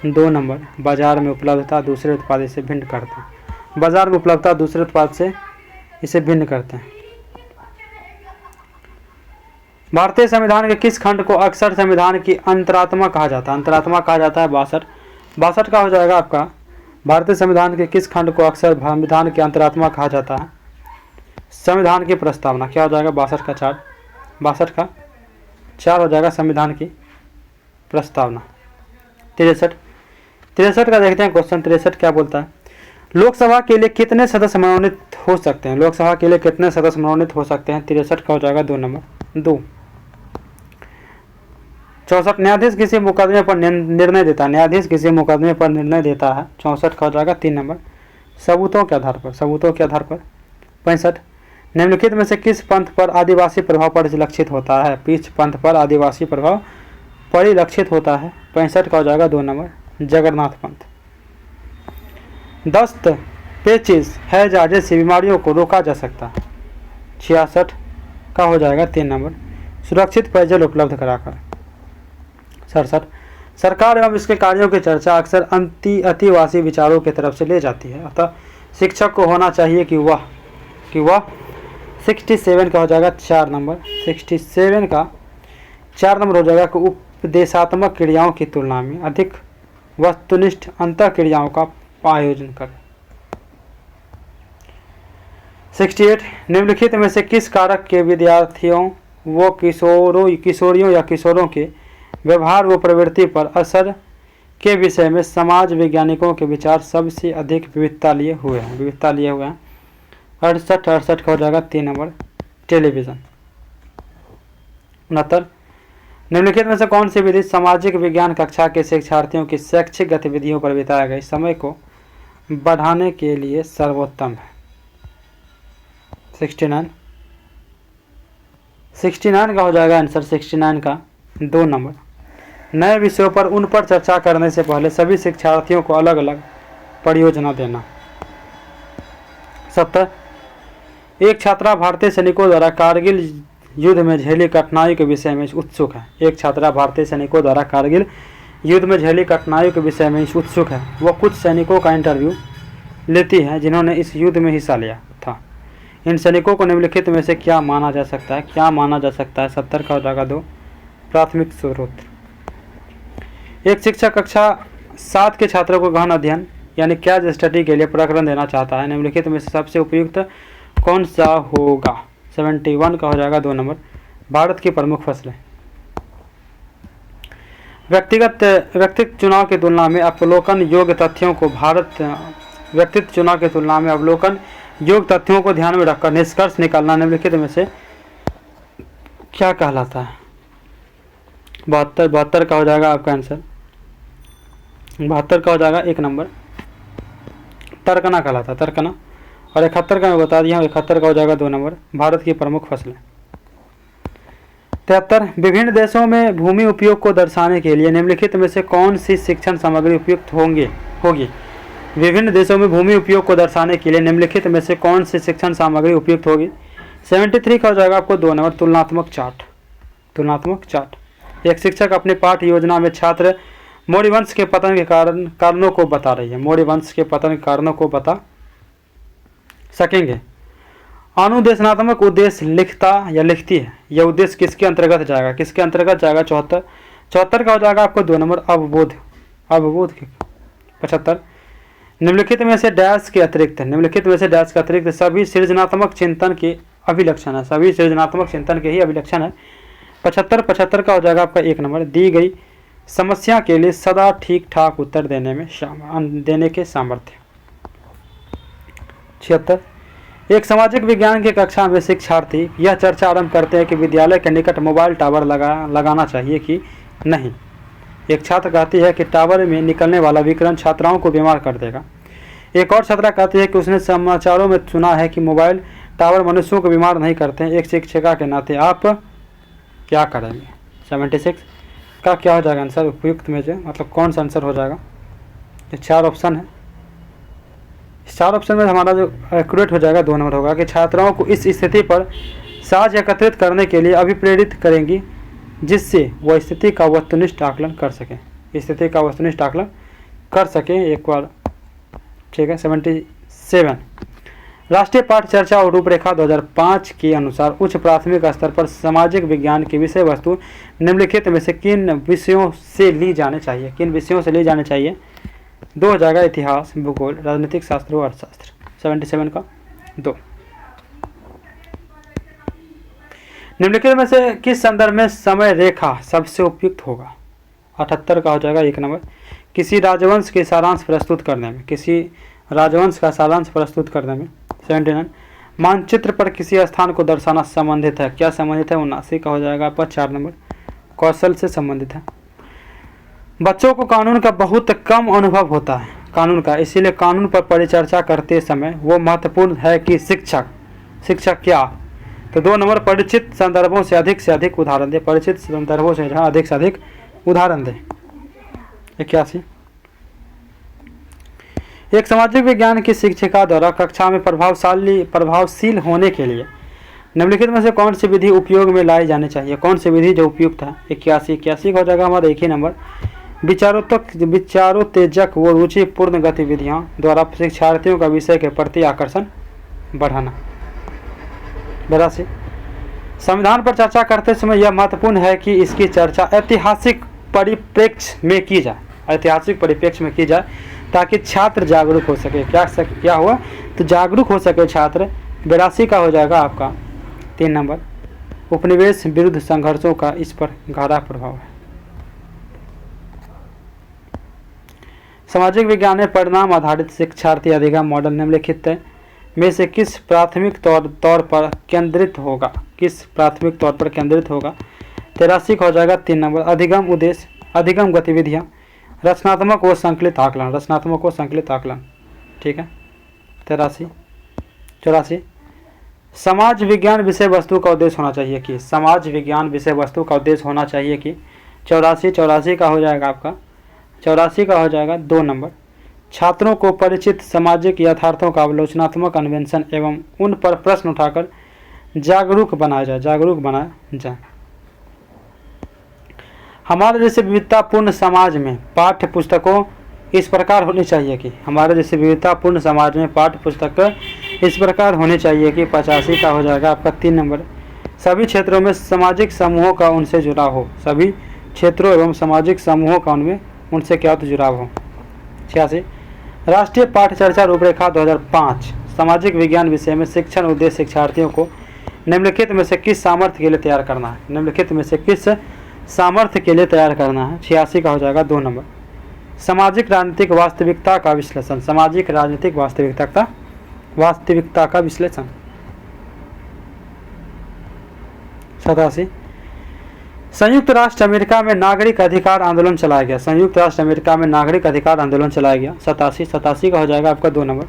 2 नंबर, बाजार में उपलब्धता दूसरे उत्पाद से भिन्न करते हैं, बाजार में उपलब्धता दूसरे उत्पाद से इसे भिन्न करते हैं। भारतीय संविधान के किस खंड को अक्सर संविधान की अंतरात्मा कहा जाता है, 62 का हो जाएगा आपका, भारतीय संविधान के किस खंड को अक्सर संविधान की अंतरात्मा कहा जाता है। संविधान की प्रस्तावना, क्या हो जाएगा, 62 का 4 हो जाएगा, संविधान की प्रस्तावना। 63 63 का देखते हैं क्वेश्चन। 63 क्या बोलता है, लोकसभा के लिए कितने सदस्य मनोनीत हो सकते हैं? लोकसभा के लिए कितने सदस्य मनोनीत हो सकते हैं? 63 का हो जाएगा 2 नंबर 2। 64 न्यायाधीश किसी मुकदमे पर निर्णय देता है। न्यायाधीश किसी मुकदमे पर निर्णय देता है। 64 का हो जाएगा 3 नंबर सबूतों के आधार पर। सबूतों के आधार पर। 65 निम्नलिखित में से किस पंथ पर आदिवासी प्रभाव परिलक्षित होता है? किस पंथ पर आदिवासी प्रभाव परिलक्षित होता है? 65 का हो जाएगा 2 नंबर जगन्नाथ पंथ। दस्त, पेचिस, हैजा जैसी बीमारियों को रोका जा सकता है। 66 का हो जाएगा 3 नंबर सुरक्षित पेयजल उपलब्ध कराकर। 67 सरकार एवं इसके कार्यों की चर्चा अक्सर अतिवासी विचारों की तरफ से ले जाती है, अतः शिक्षक को होना चाहिए कि वह 67 का हो जाएगा 4 नंबर 67 का 4 नंबर हो जाएगा कि उपदेशात्मक क्रियाओं की तुलना में अधिक वस्तुनिष्ठ अंतः क्रियाओं का आयोजन करें। 68 निम्नलिखित में से किस कारक के विद्यार्थियों व किशोरियों या किशोरों के व्यवहार व प्रवृत्ति पर असर के विषय में समाज वैज्ञानिकों के विचार सबसे अधिक विविधता लिए हुए हैं? 68 का हो जाएगा 3 नंबर टेलीविज़न। 69 निम्नलिखित में से कौन सी विधि सामाजिक विज्ञान कक्षा के शिक्षार्थियों की शैक्षिक गतिविधियों पर बिताए गए समय को बढ़ाने के लिए सर्वोत्तम है? 69 का हो जाएगा आंसर 69 का 2 नंबर नए विषयों पर उन पर चर्चा करने से पहले सभी शिक्षार्थियों को अलग अलग परियोजना देना। 70 एक छात्रा भारतीय सैनिकों द्वारा कारगिल युद्ध में झेली कठिनाई के विषय में उत्सुक है। एक छात्रा भारतीय सैनिकों द्वारा कारगिल युद्ध में झेली कठिनाइयों के विषय में उत्सुक है। वह कुछ सैनिकों का इंटरव्यू लेती है जिन्होंने इस युद्ध में हिस्सा लिया था। इन सैनिकों को निम्नलिखित में से क्या माना जा सकता है? 70 का हो जाएगा 2 प्राथमिक स्रोत। एक शिक्षक कक्षा 7 के छात्रों को गहन अध्ययन यानी कैज स्टडी के लिए प्रकरण देना चाहता है। निम्नलिखित में से सबसे उपयुक्त कौन सा होगा? 71 का हो जाएगा 2 नंबर भारत की प्रमुख फसलें। व्यक्तिगत चुनाव की तुलना में अवलोकन योग्य तथ्यों को ध्यान में रखकर निष्कर्ष निकालना निम्नलिखित में से क्या कहलाता है? 72 का हो जाएगा आपका आंसर। 72 का हो जाएगा 1 नंबर तर्कना कहलाता है, तर्कना। और 71 का मैं बता दिया हूँ, 71 का हो जाएगा 2 नंबर भारत की प्रमुख फसलें। 73 विभिन्न देशों में भूमि उपयोग को दर्शाने के लिए निम्नलिखित में से कौन सी शिक्षण सामग्री उपयुक्त होगी? विभिन्न देशों में भूमि उपयोग को दर्शाने के लिए निम्नलिखित में से कौन सी शिक्षण सामग्री उपयुक्त होगी? 73 का हो जाएगा आपको 2 नंबर तुलनात्मक चार्ट। एक शिक्षक अपने पाठ योजना में छात्र मौर्य वंश के पतन के कारणों को बता रही है। मौर्य वंश के पतन के कारणों को बता सकेंगे। अनुदेशनात्मक उद्देश्य लिखता या लिखती है। यह उद्देश्य किसके अंतर्गत जाएगा? 74 का हो जाएगा आपको 2 नंबर अवबोध के। 75 निम्नलिखित में से डैश के अतिरिक्त सभी सृजनात्मक चिंतन के अभिलक्षण है। 75 का हो जाएगा आपका 1 नंबर दी गई समस्या के लिए सदा ठीक ठाक उत्तर देने के सामर्थ्य। 76 एक सामाजिक विज्ञान की कक्षा में शिक्षार्थी यह चर्चा आरंभ करते हैं कि विद्यालय के निकट मोबाइल टावर लगाना चाहिए कि नहीं। एक छात्र कहती है कि टावर में निकलने वाला विकिरण छात्राओं को बीमार कर देगा। एक और छात्रा कहती है कि उसने समाचारों में सुना है कि मोबाइल टावर मनुष्यों को बीमार नहीं करते हैं। एक शिक्षिका के नाते आप क्या करेंगे? 76 का क्या हो जाएगा आंसर उपयुक्त में से, मतलब कौन सा आंसर हो जाएगा? ये 4 ऑप्शन है। 4 ऑप्शन में हमारा जो एक्यूरेट हो जाएगा 2 नंबर होगा कि छात्राओं को इस स्थिति पर साझ एकत्रित करने के लिए अभिप्रेरित करेंगी जिससे वह स्थिति का वस्तुनिष्ठ आकलन कर सकें। एक बार ठीक है। 77 राष्ट्रीय पाठ चर्चा और रूपरेखा 2005 के अनुसार उच्च प्राथमिक स्तर पर सामाजिक विज्ञान की विषय वस्तु निम्नलिखित में से किन विषयों से ली जानी चाहिए? 2 हो जाएगा इतिहास, भूगोल, राजनीतिक शास्त्र और अर्थशास्त्र। 77 का 2 निम्नलिखित में से किस संदर्भ में समय रेखा सबसे उपयुक्त होगा? 78 का हो जाएगा 1 नंबर किसी राजवंश के सारांश प्रस्तुत करने में, किसी राजवंश का सारांश प्रस्तुत करने में। 79 मानचित्र पर किसी स्थान को दर्शाना संबंधित है, क्या संबंधित है? 79 का हो जाएगा आपका 4 नंबर, कौशल से संबंधित है। बच्चों को कानून का बहुत कम अनुभव होता है, कानून का, इसीलिए कानून पर परिचर्चा करते समय वो महत्वपूर्ण है कि शिक्षक क्या? तो 2 नंबर, परिचित संदर्भों से अधिक उदाहरण दे, परिचित संदर्भों से जहाँ अधिक से अधिक उदाहरण दे। 81 एक सामाजिक विज्ञान की शिक्षिका द्वारा कक्षा में प्रभावशील होने के लिए निम्नलिखित में से कौन सी विधि उपयोग में लाई जानी चाहिए? कौन सी विधि जो उपयुक्त है? 81 हो जाएगा हमारा 1 ही नंबर, विचारोत्तेजक व रुचिपूर्ण गतिविधियां द्वारा शिक्षार्थियों का विषय के प्रति आकर्षण बढ़ाना। 82 संविधान पर चर्चा करते समय यह महत्वपूर्ण है कि इसकी चर्चा ऐतिहासिक परिप्रेक्ष्य में की जाए, ऐतिहासिक परिप्रेक्ष्य में की जाए ताकि छात्र जागरूक हो सके। क्या हुआ? तो जागरूक हो सके छात्र। 82 का हो जाएगा आपका 3 नंबर, उपनिवेश विरुद्ध संघर्षों का इस पर गहरा प्रभाव है। सामाजिक विज्ञान में परिणाम आधारित शिक्षार्थी अधिगम मॉडल निम्नलिखित में से किस प्राथमिक तौर पर केंद्रित होगा? किस प्राथमिक तौर पर केंद्रित होगा? 83 का हो जाएगा 3 नंबर, अधिगम उद्देश्य, अधिगम गतिविधियाँ, रचनात्मक व संकलित आकलन, रचनात्मक व संकलित आकलन। ठीक है। 84 समाज विज्ञान विषय वस्तु का उद्देश्य होना चाहिए कि, समाज विज्ञान विषय वस्तु का उद्देश्य होना चाहिए कि। 84 का हो जाएगा आपका, 84 का हो जाएगा 2 नंबर, छात्रों को परिचित सामाजिक यथार्थों का आलोचनात्मक अन्वेषण एवं उन पर प्रश्न उठाकर जागरूक बनाया जाए। हमारे जैसे विविधतापूर्ण समाज में पाठ्य पुस्तकों इस प्रकार होनी चाहिए कि, हमारे जैसे विविधतापूर्ण समाज में पाठ्य पुस्तक इस प्रकार होनी चाहिए कि। 85 का हो जाएगा आपका 3 नंबर, सभी क्षेत्रों में सामाजिक समूहों का उनसे जुड़ाव हो, सभी क्षेत्रों एवं सामाजिक समूहों का उनसे क्या तो जुड़ाव हो। 86 राष्ट्रीय पाठ्य चर्चा रूपरेखा 2005 सामाजिक विज्ञान विषय में शिक्षण उद्देश्य शिक्षार्थियों को निम्नलिखित में से किस सामर्थ्य के लिए तैयार करना है? निम्नलिखित में से किस सामर्थ्य के लिए तैयार करना है? 86 का हो जाएगा 2 नंबर, सामाजिक राजनीतिक वास्तविकता का विश्लेषण, सामाजिक राजनीतिक वास्तविकता का विश्लेषण। 87 संयुक्त राष्ट्र अमेरिका में नागरिक अधिकार आंदोलन चलाया गया, संयुक्त राष्ट्र अमेरिका में नागरिक अधिकार आंदोलन चलाया गया। 87 का हो जाएगा आपका 2 नंबर,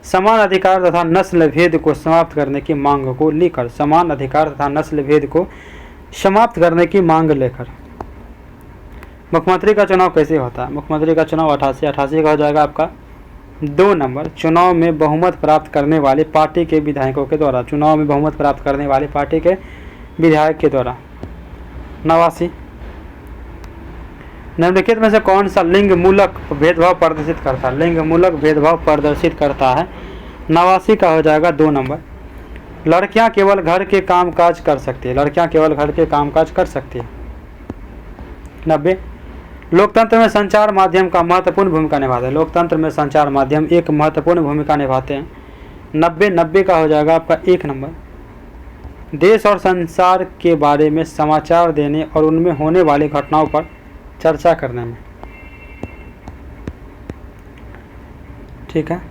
समान अधिकार तथा नस्ल भेद को समाप्त करने की मांग को लेकर, समान अधिकार तथा नस्ल भेद को समाप्त करने की मांग लेकर। मुख्यमंत्री का चुनाव कैसे होता है? मुख्यमंत्री का चुनाव 88 का हो जाएगा आपका 2 नंबर, चुनाव में बहुमत प्राप्त करने वाले पार्टी के विधायकों के द्वारा, चुनाव में बहुमत प्राप्त करने वाले पार्टी के विधायक के द्वारा। 89 निम्नलिखित में से कौन सा लिंग मूलक भेदभाव प्रदर्शित करता है? लिंग मूलक भेदभाव प्रदर्शित करता है। 89 का हो जाएगा 2 नंबर, लड़कियां केवल घर के कामकाज कर सकती है, लड़कियां केवल घर के कामकाज कर सकती है। 90 लोकतंत्र में संचार माध्यम का महत्वपूर्ण भूमिका निभाते हैं, लोकतंत्र में संचार माध्यम एक महत्वपूर्ण भूमिका निभाते हैं। 90 का हो जाएगा आपका 1 नंबर, देश और संसार के बारे में समाचार देने और उनमें होने वाली घटनाओं पर चर्चा करने में। ठीक है।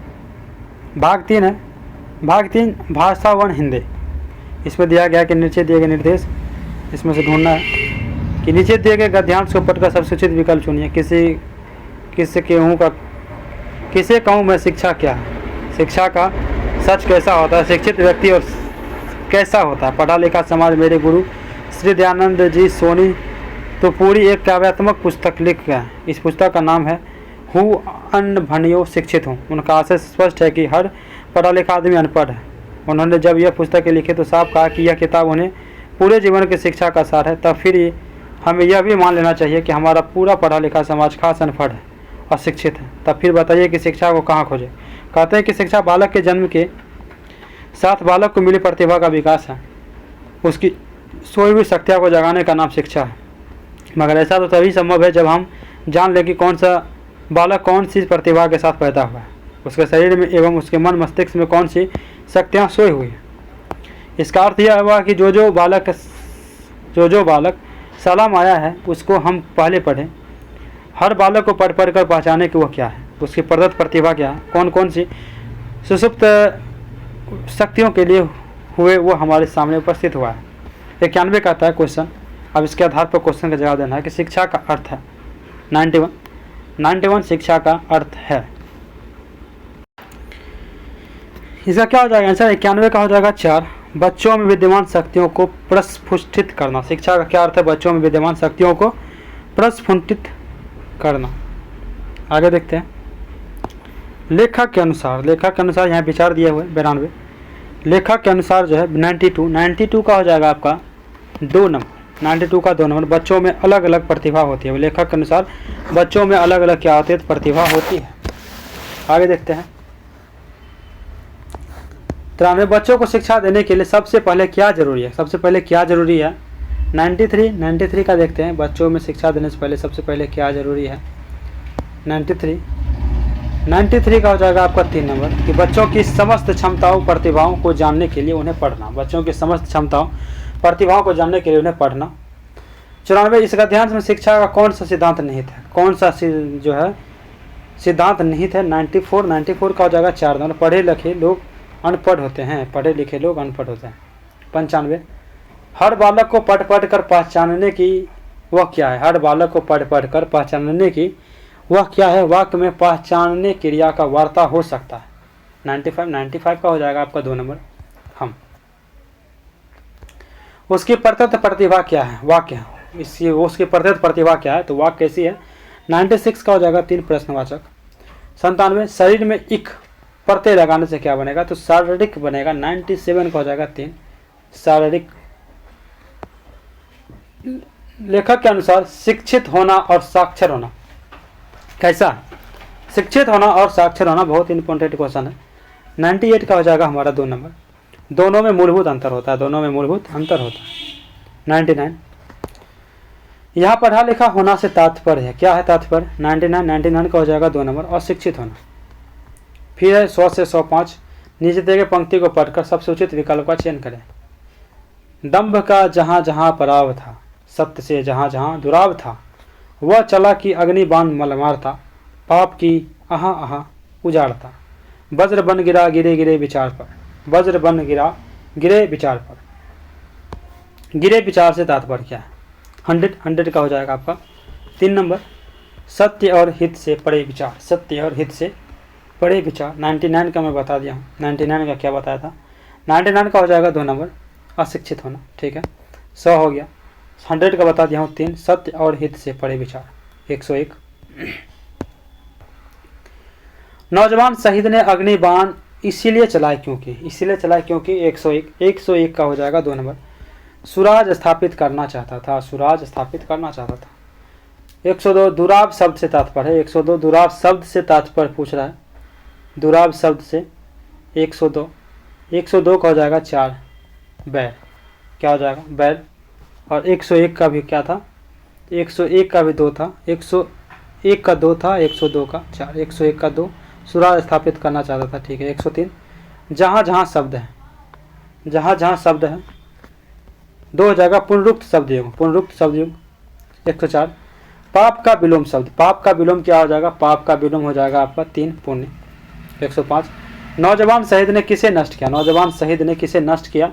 भाग 3 है, भाग 3 भाषा वन हिंदी। इसमें दिया गया कि नीचे दिए गए निर्देश इसमें से ढूंढना है कि नीचे दिए गए गद्यांश को पढ़कर सबसे उचित विकल्प चुनिए। किसे कहूँ मैं शिक्षा क्या है? शिक्षा का सच कैसा होता है? शिक्षित व्यक्ति और कैसा होता है? पढ़ा लिखा समाज। मेरे गुरु श्री दयानंद जी सोनी तो पूरी एक काव्यात्मक पुस्तक लिख गए। इस पुस्तक का नाम है हूँ अनभनियो शिक्षित हूँ। उनका आशय स्पष्ट है कि हर पढ़ा लिखा आदमी अनपढ़ है। उन्होंने जब यह पुस्तकें लिखी तो साफ कहा कि यह किताब उन्हें पूरे जीवन की शिक्षा का सार है। तब फिर हमें यह भी मान लेना चाहिए कि हमारा पूरा पढ़ा लिखा समाज खास अनपढ़ है और शिक्षित है। तब फिर बताइए कि शिक्षा को कहाँ खोजें? कहते हैं कि शिक्षा बालक के जन्म के साथ बालक को मिली प्रतिभा का विकास है, उसकी सोई हुई शक्तियों को जगाने का नाम शिक्षा है। मगर ऐसा तो तभी संभव है जब हम जान लें कि कौन सा बालक कौन सी प्रतिभा के साथ पैदा हुआ है, उसके शरीर में एवं उसके मन मस्तिष्क में कौन सी शक्तियाँ सोई हुई हैं। इसका अर्थ यह हुआ कि जो जो बालक सलाम आया है उसको हम पहले पढ़ें, हर बालक को पढ़ पढ़ कर पहचाने कि वह क्या है, उसकी प्रदत्त प्रतिभा क्या है, कौन कौन सी सुसुप्त शक्तियों के लिए हुए वो हमारे सामने उपस्थित हुआ है। 91 का आता है क्वेश्चन। अब इसके आधार पर क्वेश्चन का जवाब देना है कि शिक्षा का अर्थ है 91 शिक्षा का अर्थ है। इसका क्या हो जाएगा आंसर? 91 का हो जाएगा 4, बच्चों में विद्यमान शक्तियों को प्रस्फुटित करना। शिक्षा का क्या अर्थ है? बच्चों में विद्यमान शक्तियों को प्रस्फुटित करना। आगे देखते हैं। लेखक के अनुसार यहाँ विचार दिए हुए 92। लेखक के अनुसार जो है 92 का हो जाएगा आपका 2 नंबर। 92 का 2 नंबर। बच्चों में अलग अलग प्रतिभा होती है। लेखक के अनुसार बच्चों में अलग अलग क्या होती है? प्रतिभा होती है। आगे देखते हैं। 93 बच्चों को शिक्षा देने के लिए सबसे पहले क्या जरूरी है? सबसे पहले क्या जरूरी है? 93 का देखते हैं। बच्चों में शिक्षा देने से पहले सबसे पहले क्या जरूरी है? 93 का हो जाएगा आपका 3 नंबर कि बच्चों की समस्त क्षमताओं प्रतिभाओं को जानने के लिए उन्हें पढ़ना। बच्चों की समस्त क्षमताओं प्रतिभाओं को जानने के लिए उन्हें पढ़ना। 94 इस अध्याय में शिक्षा का कौन सा सिद्धांत निहित है? कौन सा जो है सिद्धांत निहित है? 94 का हो जाएगा 4 नंबर। पढ़े लिखे लोग अनपढ़ होते हैं। पढ़े लिखे लोग अनपढ़ होते हैं। 95 हर बालक को पढ़ पढ़ कर पहचानने की वह क्या है? हर बालक को पढ़ पढ़ कर पहचानने की वह क्या है? वाक्य में पहचानने क्रिया का वार्ता हो सकता है। 95 का हो जाएगा आपका 2 नंबर हम। उसकी प्रदत्त प्रतिभा क्या है? वाक्य इसकी उसकी प्रदत्त प्रतिभा क्या है? तो वाक्य कैसी है? 96 का हो जाएगा 3 प्रश्नवाचक। 97 शरीर में इक प्रत्यय लगाने से क्या बनेगा? तो शारीरिक बनेगा। 97 का हो जाएगा 3 शारीरिक। लेखक के अनुसार शिक्षित होना और साक्षर होना कैसा? शिक्षित होना और साक्षर होना बहुत इंपॉर्टेंट क्वेश्चन है। 98 का हो जाएगा हमारा 2 नंबर। दोनों में मूलभूत अंतर होता है। 99 यहाँ पढ़ा लिखा होना से तात्पर्य है। क्या है तात्पर्य? 99 का हो जाएगा 2 नंबर। अशिक्षित होना। फिर है 100 से 105 नीचे दिए गए पंक्ति को पढ़कर सबसे उचित विकल्प का चयन करें। दंभ का जहाँ जहाँ पराव था, सत्य से जहाँ जहाँ दुराव था, वह चला कि अग्नि बाण मलमार था, पाप की आहा आहा उजाड़ता। वज्र बन गिरा गिरे गिरे विचार पर, वज्र बन गिरा गिरे विचार पर। गिरे विचार से तात्पर्य क्या है? 100 का हो जाएगा आपका 3 नंबर। सत्य और हित से परे विचार। सत्य और हित से परे विचार। 99 का मैं बता दिया हूँ। 99 का क्या बताया था? 99 का हो जाएगा 2 नंबर। अशिक्षित होना। ठीक है। 100 हो गया। 100 का बता दिया हूँ 3 सत्य और हित से परे विचार। 101 नौजवान शहीद ने अग्निबाण इसीलिए चलाए क्योंकि 101 का हो जाएगा 2 नंबर। सुराज स्थापित करना चाहता था। 102 दुराब शब्द से तात्पर्य है। 102 दुराब शब्द से तात्पर्य पूछ रहा है। दुराब शब्द से 102 का हो जाएगा 4 बैर। क्या हो जाएगा? बैर। और 101 का भी क्या था? 101 का भी 2 था। 101 का 2 था। 102 का 4। 101 का 2 सुराज स्थापित करना चाहता था। ठीक है। 103 जहाँ जहाँ शब्द है। 2 हो जाएगा पुनरुक्त शब्द युग। 104 पाप का विलोम शब्द। पाप का विलोम क्या हो जाएगा? पाप का विलोम हो जाएगा आपका 3 पुण्य। 105 नौजवान शहीद ने किसे नष्ट किया? नौजवान शहीद ने किसे नष्ट किया?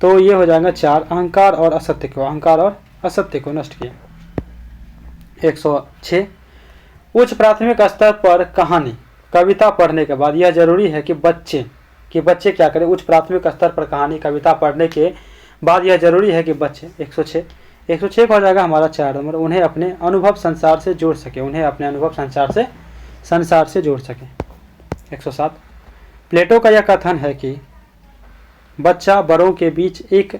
तो ये हो जाएगा 4 अहंकार और असत्य को नष्ट किया। 106 उच्च प्राथमिक स्तर पर कविता पढ़ने के बाद यह जरूरी है कि बच्चे क्या करें? उच्च प्राथमिक स्तर पर कहानी कविता पढ़ने के बाद यह जरूरी है कि बच्चे 106 का हो जाएगा हमारा 4 नंबर उन्हें अपने अनुभव संसार से जोड़ सके। 107 प्लेटो का यह कथन है कि बच्चा बड़ों के बीच एक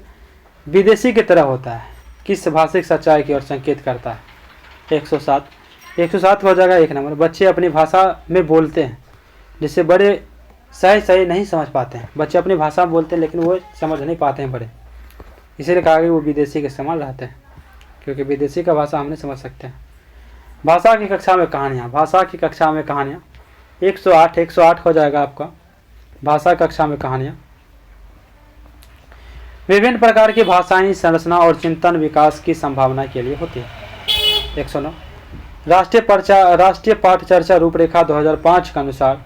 विदेशी की तरह होता है, किस भाषिक सच्चाई की ओर संकेत करता है? 107 हो जाएगा 1 नंबर। बच्चे अपनी भाषा में बोलते हैं जिसे बड़े सही नहीं समझ पाते हैं। बच्चे अपनी भाषा में बोलते हैं लेकिन वो समझ नहीं पाते हैं बड़े, इसीलिए कहा कि वो विदेशी के समान रहते हैं, क्योंकि विदेशी का भाषा हम नहीं समझ सकते हैं। भाषा की कक्षा में कहानियाँ 108 हो जाएगा आपका भाषा कक्षा में कहानियाँ। विभिन्न प्रकार की भाषाएं संरचना और चिंतन विकास की संभावना के लिए होती है। 109 राष्ट्रीय पाठ चर्चा रूपरेखा 2005 के अनुसार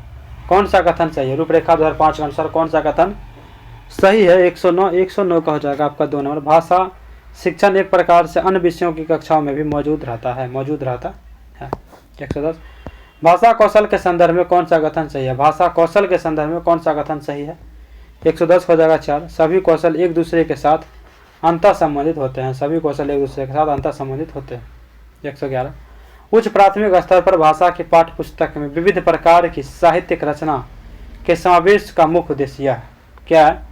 कौन सा कथन सही है? रूपरेखा 2005 के अनुसार कौन सा कथन सही है? 109 का हो जाएगा आपका 2 नंबर। भाषा शिक्षण एक प्रकार से अन्य विषयों की कक्षाओं में भी मौजूद रहता है। 110। भाषा कौशल के संदर्भ में कौन सा कथन सही है? भाषा कौशल के संदर्भ में कौन सा कथन सही है? 110 हो जाएगा 4। सभी कौशल एक दूसरे के साथ अंतर संबंधित होते हैं। सभी कौशल एक दूसरे के साथ अंतर संबंधित होते हैं। 111। उच्च प्राथमिक स्तर पर भाषा की पाठ्य पुस्तक में विविध प्रकार की साहित्यिक रचना के समावेश का मुख्य उद्देश्य यह क्या है?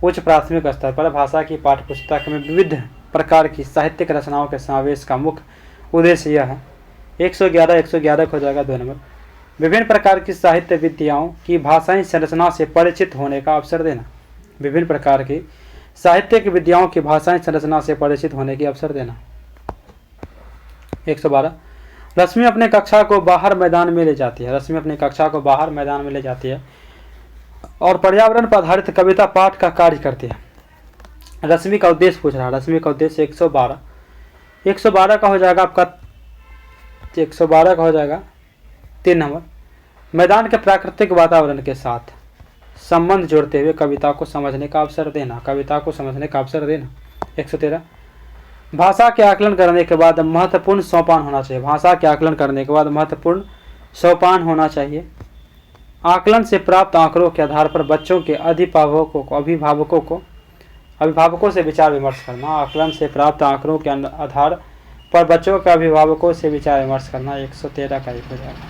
उच्च प्राथमिक स्तर पर भाषा की पाठ्य पुस्तक में विविध प्रकार की साहित्यिक रचनाओं के समावेश का मुख्य उद्देश्य यह है। 111 हो जाएगा 2 नंबर। विभिन्न प्रकार की साहित्य विद्याओं की भाषाई संरचना से परिचित होने का अवसर देना। विभिन्न प्रकार की साहित्यिक विद्याओं की भाषाई संरचना से परिचित होने की अवसर देना। 112। रश्मि अपने कक्षा को बाहर मैदान में ले जाती है। रश्मि अपनी कक्षा को बाहर मैदान में ले जाती है और पर्यावरण पर आधारित कविता पाठ का कार्य करती है। रश्मि का उद्देश्य पूछ रहा है। रश्मि का उद्देश्य 112 का हो जाएगा आपका 112 का हो जाएगा 3 नंबर। मैदान के प्राकृतिक वातावरण के साथ संबंध जोड़ते हुए कविता को समझने का अवसर देना। 113। भाषा के आकलन करने के बाद महत्वपूर्ण सोपान होना चाहिए। भाषा के आकलन करने के बाद महत्वपूर्ण सोपान होना चाहिए। आकलन से प्राप्त आंकड़ों के आधार पर बच्चों के अभिभावकों से विचार विमर्श करना। आकलन से प्राप्त आंकड़ों के आधार पर बच्चों के अभिभावकों से विचार विमर्श करना। 113 का 1 हो जाएगा।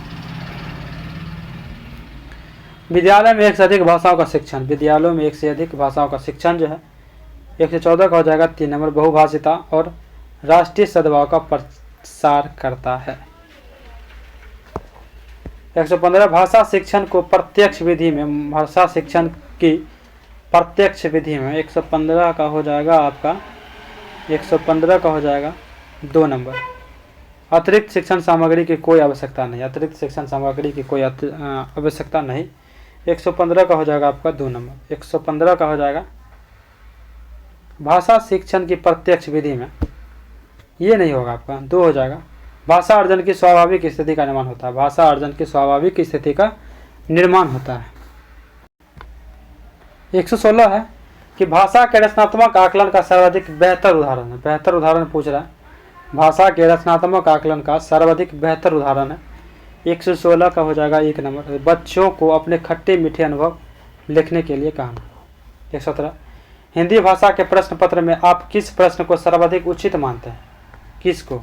विद्यालय में एक से अधिक भाषाओं का शिक्षण। विद्यालयों में एक से अधिक भाषाओं का शिक्षण जो है 114 का हो जाएगा 3 नंबर। बहुभाषिता और राष्ट्रीय सद्भाव का प्रसार करता है। 115 भाषा शिक्षण को प्रत्यक्ष विधि में। भाषा शिक्षण की प्रत्यक्ष विधि में 115 का हो जाएगा आपका 115 का हो जाएगा 2 नंबर। अतिरिक्त शिक्षण सामग्री की कोई आवश्यकता नहीं। अतिरिक्त शिक्षण सामग्री की कोई आवश्यकता नहीं। 115 का हो जाएगा आपका 2 नंबर। 115 का हो जाएगा भाषा शिक्षण की प्रत्यक्ष विधि में, ये नहीं होगा आपका 2 हो जाएगा। भाषा अर्जन की स्वाभाविक स्थिति का निर्माण होता है। भाषा अर्जन की स्वाभाविक स्थिति का निर्माण होता है। 116 है कि भाषा के रचनात्मक आकलन का सर्वाधिक बेहतर उदाहरण है। बेहतर उदाहरण पूछ रहा है। भाषा के रचनात्मक आकलन का सर्वाधिक बेहतर उदाहरण है। 116 का हो जाएगा 1 नंबर। बच्चों को अपने खट्टे मीठे अनुभव लिखने के लिए कहना। 117 हिंदी भाषा के प्रश्न पत्र में आप किस प्रश्न को सर्वाधिक उचित मानते हैं? किसको?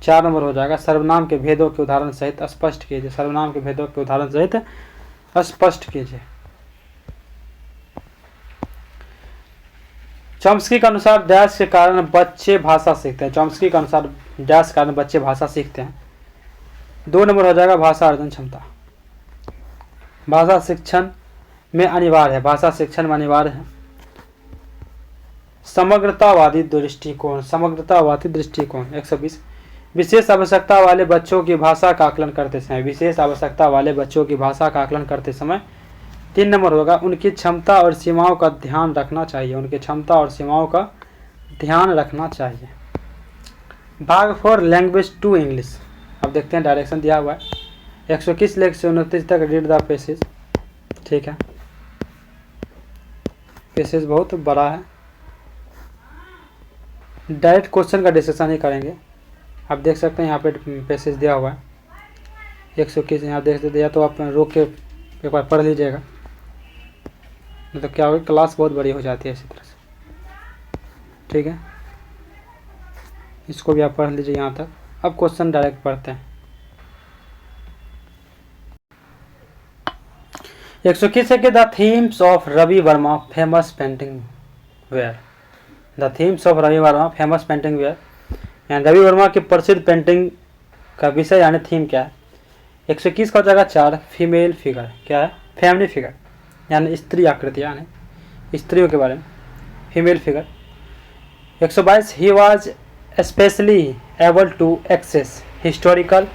4 नंबर हो जाएगा। सर्वनाम के भेदों के उदाहरण सहित स्पष्ट कीजिए। सर्वनाम के भेदों के उदाहरण सहित स्पष्ट कीजिए। चॉम्स्की के अनुसार डैश के कारण बच्चे भाषा सीखते हैं। चॉम्स्की के अनुसार डैश के कारण बच्चे भाषा सीखते हैं। 2 नंबर हो जाएगा भाषा अर्जन क्षमता। भाषा शिक्षण में अनिवार्य है। भाषा शिक्षण में अनिवार्य है समग्रतावादी दृष्टिकोण। 120 विशेष आवश्यकता वाले बच्चों की भाषा का आकलन करते समय। विशेष आवश्यकता वाले बच्चों की भाषा का आकलन करते समय 3 नंबर होगा उनकी क्षमता और सीमाओं का ध्यान रखना चाहिए। उनकी क्षमता और सीमाओं का ध्यान रखना चाहिए। भाग 4 लैंग्वेज टू इंग्लिश। अब देखते हैं, डायरेक्शन दिया हुआ है 121 से 129 तक रीड द पैसेज। ठीक है, पैसेज बहुत बड़ा है, डायरेक्ट क्वेश्चन का डिस्कशन ही करेंगे। आप देख सकते हैं यहाँ पे पैसेज दिया हुआ है 121। यहाँ देख सकते, या तो आप रोक के एक बार पढ़ लीजिएगा, मतलब क्या होगा, क्लास बहुत बड़ी हो जाती है इसी तरह से। ठीक है, इसको भी आप पढ़ लीजिए यहाँ तक। अब क्वेश्चन डायरेक्ट पढ़ते हैं। 121 है कि the themes of Ravi Varma famous painting were. The themes of Ravi Varma famous painting were, यानी रवि वर्मा की प्रसिद्ध पेंटिंग का विषय यानी थीम क्या है? 121 का हो जाएगा 4 फीमेल फिगर। क्या है? फैमिली फिगर, यानी स्त्री आकृति, यानी स्त्रियों के बारे में, female figure. 122 he was specially able to access historical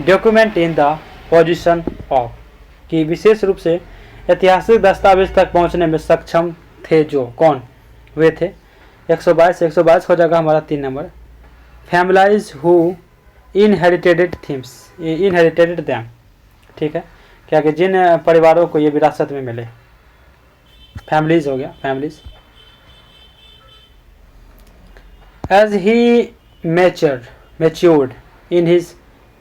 document in the position of, कि विशेष रूप से ऐतिहासिक दस्तावेज तक पहुंचने में सक्षम थे। जो कौन वे थे? 122 हो जाएगा हमारा 3 number. Families who inherited themes, inherited them, ठीक है, क्या कि जिन परिवारों को ये विरासत में मिले, फैमिलीज हो गया, families. As he matured in his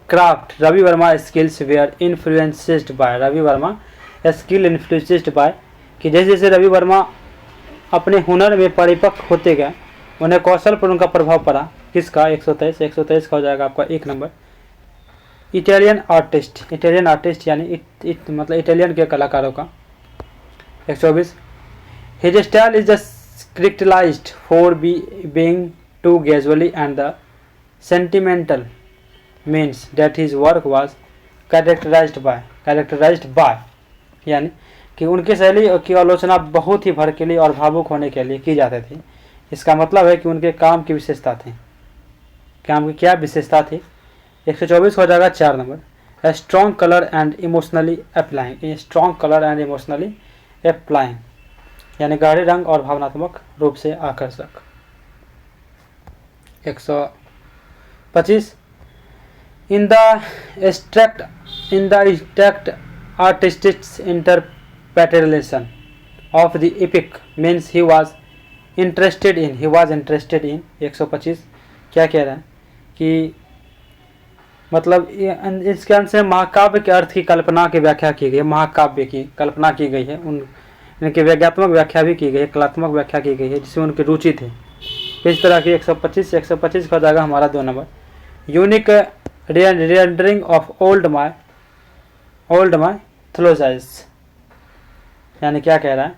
craft, Ravi Varma skills were influenced by, Ravi Varma skill influenced by, कि जैसे जैसे रवि वर्मा अपने हुनर में परिपक्व होते गए, उन्हें कौशल पर उनका प्रभाव पड़ा। किसका? 123 का हो जाएगा आपका 1 नंबर। इटालियन आर्टिस्ट यानी मतलब इटालियन के कलाकारों का। 124 his style is characterized for being too casually and the sentimental means that his work was characterized by, यानी कि उनकी शैली की आलोचना बहुत ही भड़कीली और भावुक होने के लिए की जाती थी। इसका मतलब है कि उनके काम की विशेषता थी। काम की क्या विशेषता थी? 124 हो जाएगा 4 number. Strong colour and emotionally applying, strong colour and emotionally applying यानी गाढ़े रंग और भावनात्मक रूप से आकर्षक। 125 in the struct artistic interpretation of the epic means he was interested in 125 क्या कह रहा है कि मतलब इसके अंत से महाकाव्य के अर्थ की कल्पना की व्याख्या की गई है, महाकाव्य की कल्पना की गई है, इनकी व्यंग्यात्मक व्याख्या भी की गई है, कलात्मक व्याख्या की गई है जिसमें उनकी रुचि थी। इस तरह की 125 का जाएगा हमारा 2 number. Unique rendering of old mythologies यानी क्या कह रहा है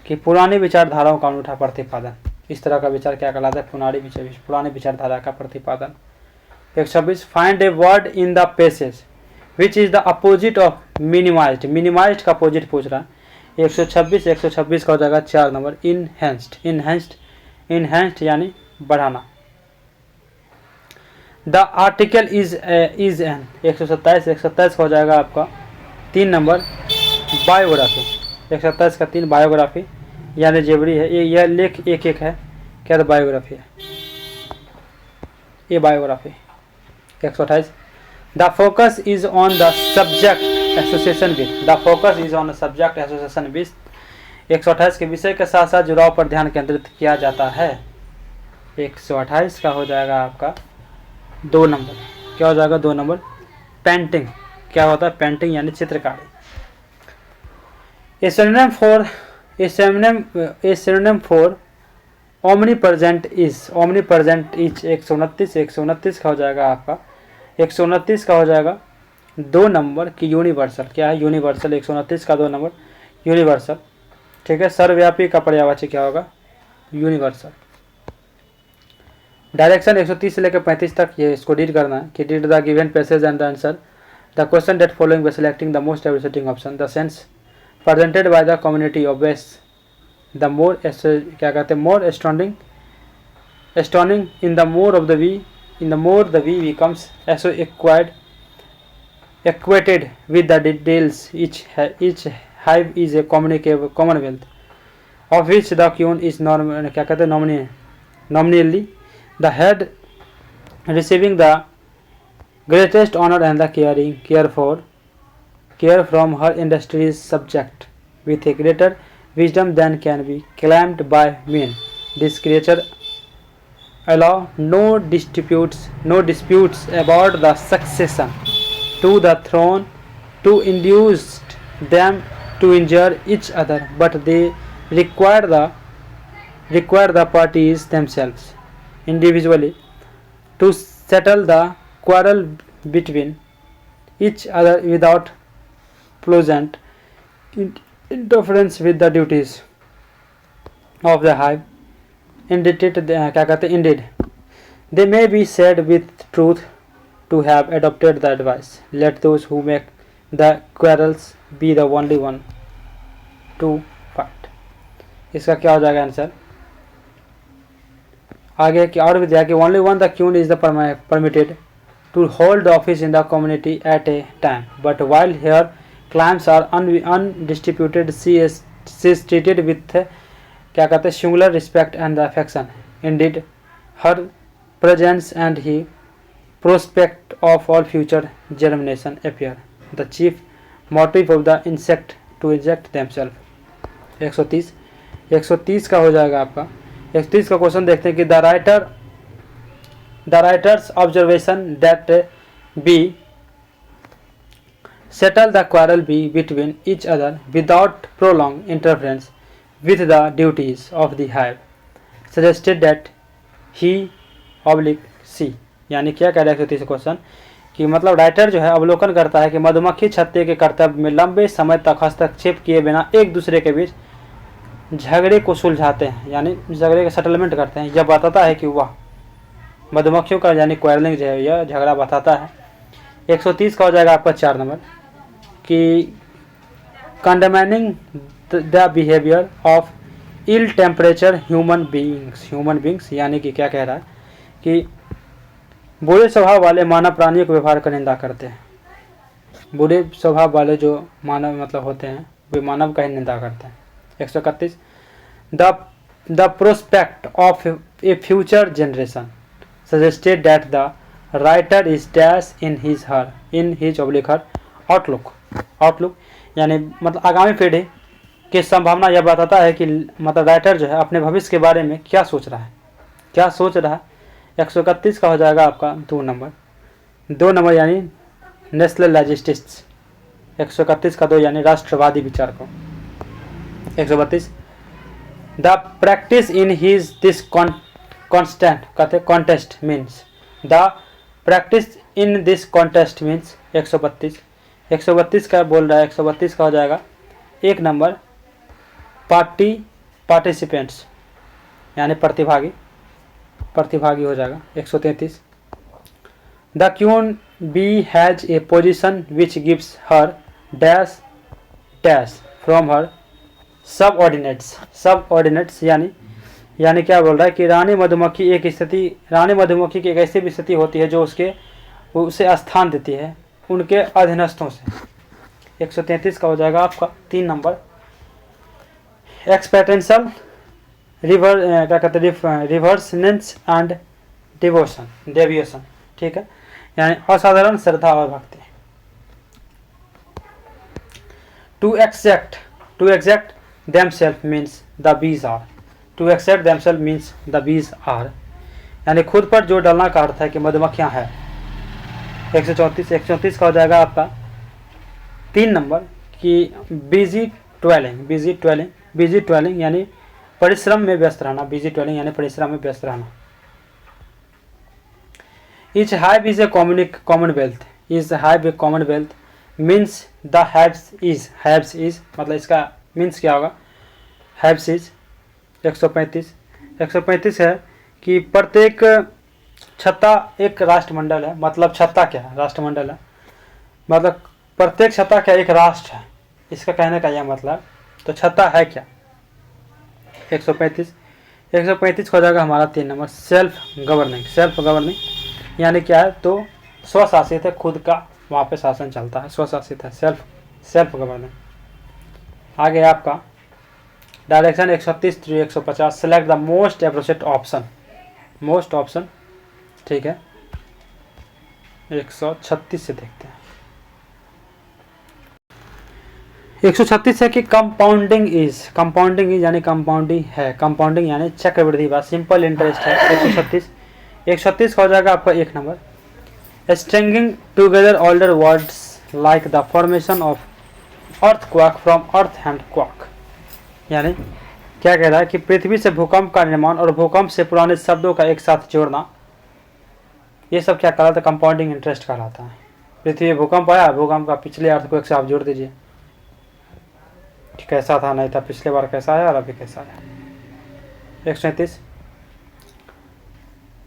कि पुरानी विचारधाराओं का अनूठा प्रतिपादन। इस तरह का विचार क्या कहलाता है? पुरानी विचारधारा का प्रतिपादन। 126 find a word in the passage which is the opposite of minimised का अपोजिट पूछ रहा है। 126 का हो जाएगा 4 नंबर। इनहेंस्ड यानी बढ़ाना। द आर्टिकल इज एन 127 का हो जाएगा आपका 3 नंबर। बायोग्राफी 127 का 3 बायोग्राफी यानी जेवरी है। यह लेख एक है क्या? तो बायोग्राफी है ये biography. 128 the focus is on the subject association with 128 के विषय के साथ साथ जुड़ाव पर ध्यान केंद्रित किया जाता है। 128 का हो जाएगा आपका 2 नंबर। क्या हो जाएगा? 2 नंबर। पेंटिंग क्या होता है? पेंटिंग यानी चित्रकारी। ए सिनोनिम फॉर ओमनीप्रेजेंट इज 129 का हो जाएगा आपका 129 का हो जाएगा 2 नंबर की यूनिवर्सल। क्या है? यूनिवर्सल। 129 का 2 नंबर यूनिवर्सल, ठीक है। सर्वव्यापी का पर्यायवाची क्या होगा? यूनिवर्सल। डायरेक्शन 130 से लेकर 35 तक ये इसको रीड करना है कि read the given passage and the answer the question that following by selecting the most एवरेटिंग option the sense presented by the community of base the more क्या कहते हैं more astonishing in the more of the we becomes एसो equated with the details each hive is a commonwealth of which the queen is क्या कहते हैं nominally the head receiving the greatest honor and the care from her industrious subject with a greater wisdom than can be claimed by men. This creature allow no disputes about the succession to the throne to induce them to injure each other, but they require the parties themselves individually to settle the quarrel between each other without pleasant interference with the duties of the hive. Indeed, they may be said with truth to have adopted the advice. Let those who make the quarrels be the only one to fight. इसका क्या हो जाएगा answer? आगे की और भी दिया कि only one the queen is the permitted to hold the office in the community at a time, but while her claims are undisputed, she is treated with क्या कहते हैं singular respect and affection. Indeed, her presence and prospect of all future germination appear. The chief motive of the insect to inject themselves. 130 का हो जाएगा आपका। 130 का question देखते हैं कि the writer's observation that bee settle the quarrel between each other without prolonged interference with the duties of the hive suggested that he / she, यानी क्या कह रहा है 130 क्वेश्चन कि मतलब राइटर जो है अवलोकन करता है कि मधुमक्खी छत्ते के कर्तव्य में लंबे समय तक हस्तक्षेप किए बिना एक दूसरे के बीच झगड़े को सुलझाते हैं, यानी झगड़े का सेटलमेंट करते हैं। यह बताता है कि वह मधुमक्खियों का यानी क्वेरलिंग जो है यह झगड़ा बताता है। 130 का हो जाएगा आपका 4 नंबर कि condemning the behaviour of ill temperature human beings, यानी कि क्या कह रहा है कि बुरे स्वभाव वाले मानव प्राणियों के व्यवहार का निंदा करते हैं। बुरे स्वभाव वाले जो मानव मतलब होते हैं वे मानव का ही निंदा करते हैं। 131 the prospect of A future generation suggested that the writer is dash in his her outlook, यानी मतलब आगामी पीढ़ी की संभावना यह बताता है कि मतलब राइटर जो है अपने भविष्य के बारे में क्या सोच रहा है। 131 का हो जाएगा आपका 2 नंबर यानी नेशनल लॉजिस्टिक्स। 131 का 2 यानी राष्ट्रवादी विचार को। 132 the practice in his this contest means the practice in this contest means 132 का बोल रहा है। 132 का हो जाएगा 1 नंबर पार्टिसिपेंट्स यानी प्रतिभागी हो जाएगा। 133 the queen bee has a position which gives her dash from her subordinates, यानी क्या बोल रहा है कि रानी मधुमक्खी की एक ऐसी भी स्थिति होती है जो उसे स्थान देती है उनके अधीनस्थों से। 133 का हो जाएगा आपका 3 number exceptional reverence and deviation, ठीक है, यानी असाधारण श्रद्धा और भक्ति। To accept themselves means the bees are, यानी खुद पर जोर डालना का अर्थ है कि मधुमक्खियां हैं। 134 का हो जाएगा आपका 3 नंबर कि बिजी ट्वेलिंग यानी परिश्रम में व्यस्त रहना। Each hive is a commonwealth means the hives is मतलब इसका मीन्स क्या होगा, hives is। 135 है कि प्रत्येक छत्ता एक राष्ट्रमंडल है। मतलब छत्ता क्या है, राष्ट्रमंडल है, मतलब प्रत्येक छत्ता क्या एक राष्ट्र है, इसका कहने का यह मतलब। तो छत्ता है क्या। 135 हो जाएगा हमारा 3 नंबर सेल्फ गवर्निंग यानी क्या है तो स्वशासित है, खुद का वहाँ पे शासन चलता है, स्वशासित है, सेल्फ गवर्निंग। आगे आपका direction 136 to 150 select the most appropriate option, ठीक है। 136 से देखते हैं। 136 है कि कंपाउंडिंग यानी कंपाउंडिंग यानी चक्रवृद्धि बात, सिंपल इंटरेस्ट है। 136 का हो जाएगा आपका 1 number stringing together older words like the formation of earthquake from earth and quack, यानी क्या कह रहा है कि पृथ्वी से भूकंप का निर्माण और भूकंप से पुराने शब्दों का एक साथ जोड़ना, ये सब क्या कहलाता है, कंपाउंडिंग इंटरेस्ट कहलाता है। पृथ्वी में भूकंप आया, भूकंप का पिछले अर्थक्वेक से आप जोड़ दीजिए, कैसा था नहीं था, पिछले बार कैसा आया और अभी कैसा आया। 137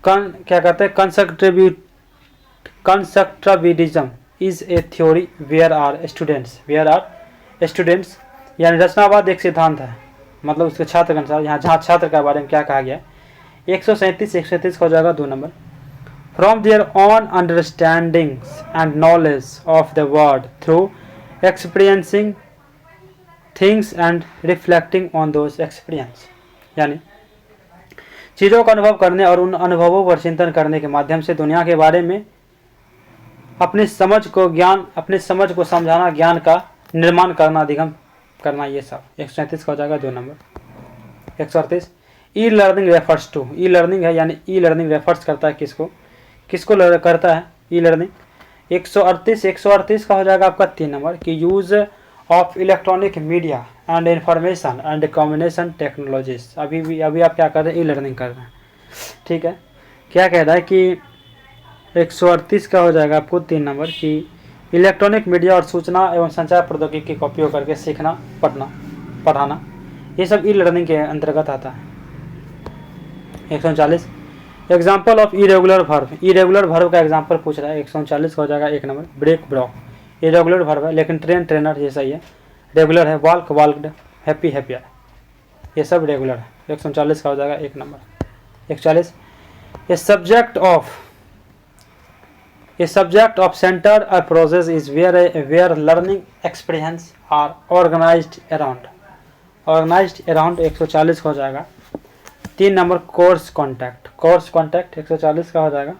क्या कहते हैं constructivism is a theory where are students यानी रचनावाद एक सिद्धांत है, मतलब उसके छात्र के अनुसार। यहाँ जहाँ छात्र के बारे में क्या कहा गया है। 137 का हो जाएगा 2 number from their own understandings and knowledge of the world through experiencing things and reflecting on those experience, यानी चीज़ों का अनुभव करने और उन अनुभवों पर चिंतन करने के माध्यम से दुनिया के बारे में अपनी समझ को समझाना, ज्ञान का निर्माण करना, अधिगम करना, ये सब। 137 का हो जाएगा 2 number. 138 e learning refers to, e learning है यानी ई लर्निंग रेफर्स करता है किसको करता है ई लर्निंग। 138 का हो जाएगा आपका 3 नंबर कि use of electronic media and information and communication technologies. अभी आप क्या कर रहे हैं, ई लर्निंग कर रहे हैं, ठीक है। क्या कह रहा है कि 138 का हो जाएगा आपको 3 नंबर कि इलेक्ट्रॉनिक मीडिया और सूचना एवं संचार प्रौद्योगिकी का उपयोग करके सीखना, पढ़ाना, ये सब ई लर्निंग के अंतर्गत आता है। 139 example of irregular verb, irregular verb का एग्जाम्पल पूछ रहा है। 139 का हो जाएगा 1 number break broke, irregular verb है लेकिन ट्रेन ट्रेनर जैसा ही है, रेगुलर है वॉल्क वॉल्कड, हैप्पी हैप्पियर, ये सब रेगुलर है। 139 का हो जाएगा 1 number. 140 a subject of centre a process is where learning experience are organised around, 140 का हो जाएगा 3 नंबर कोर्स कॉन्टैक्ट, 140 का हो जाएगा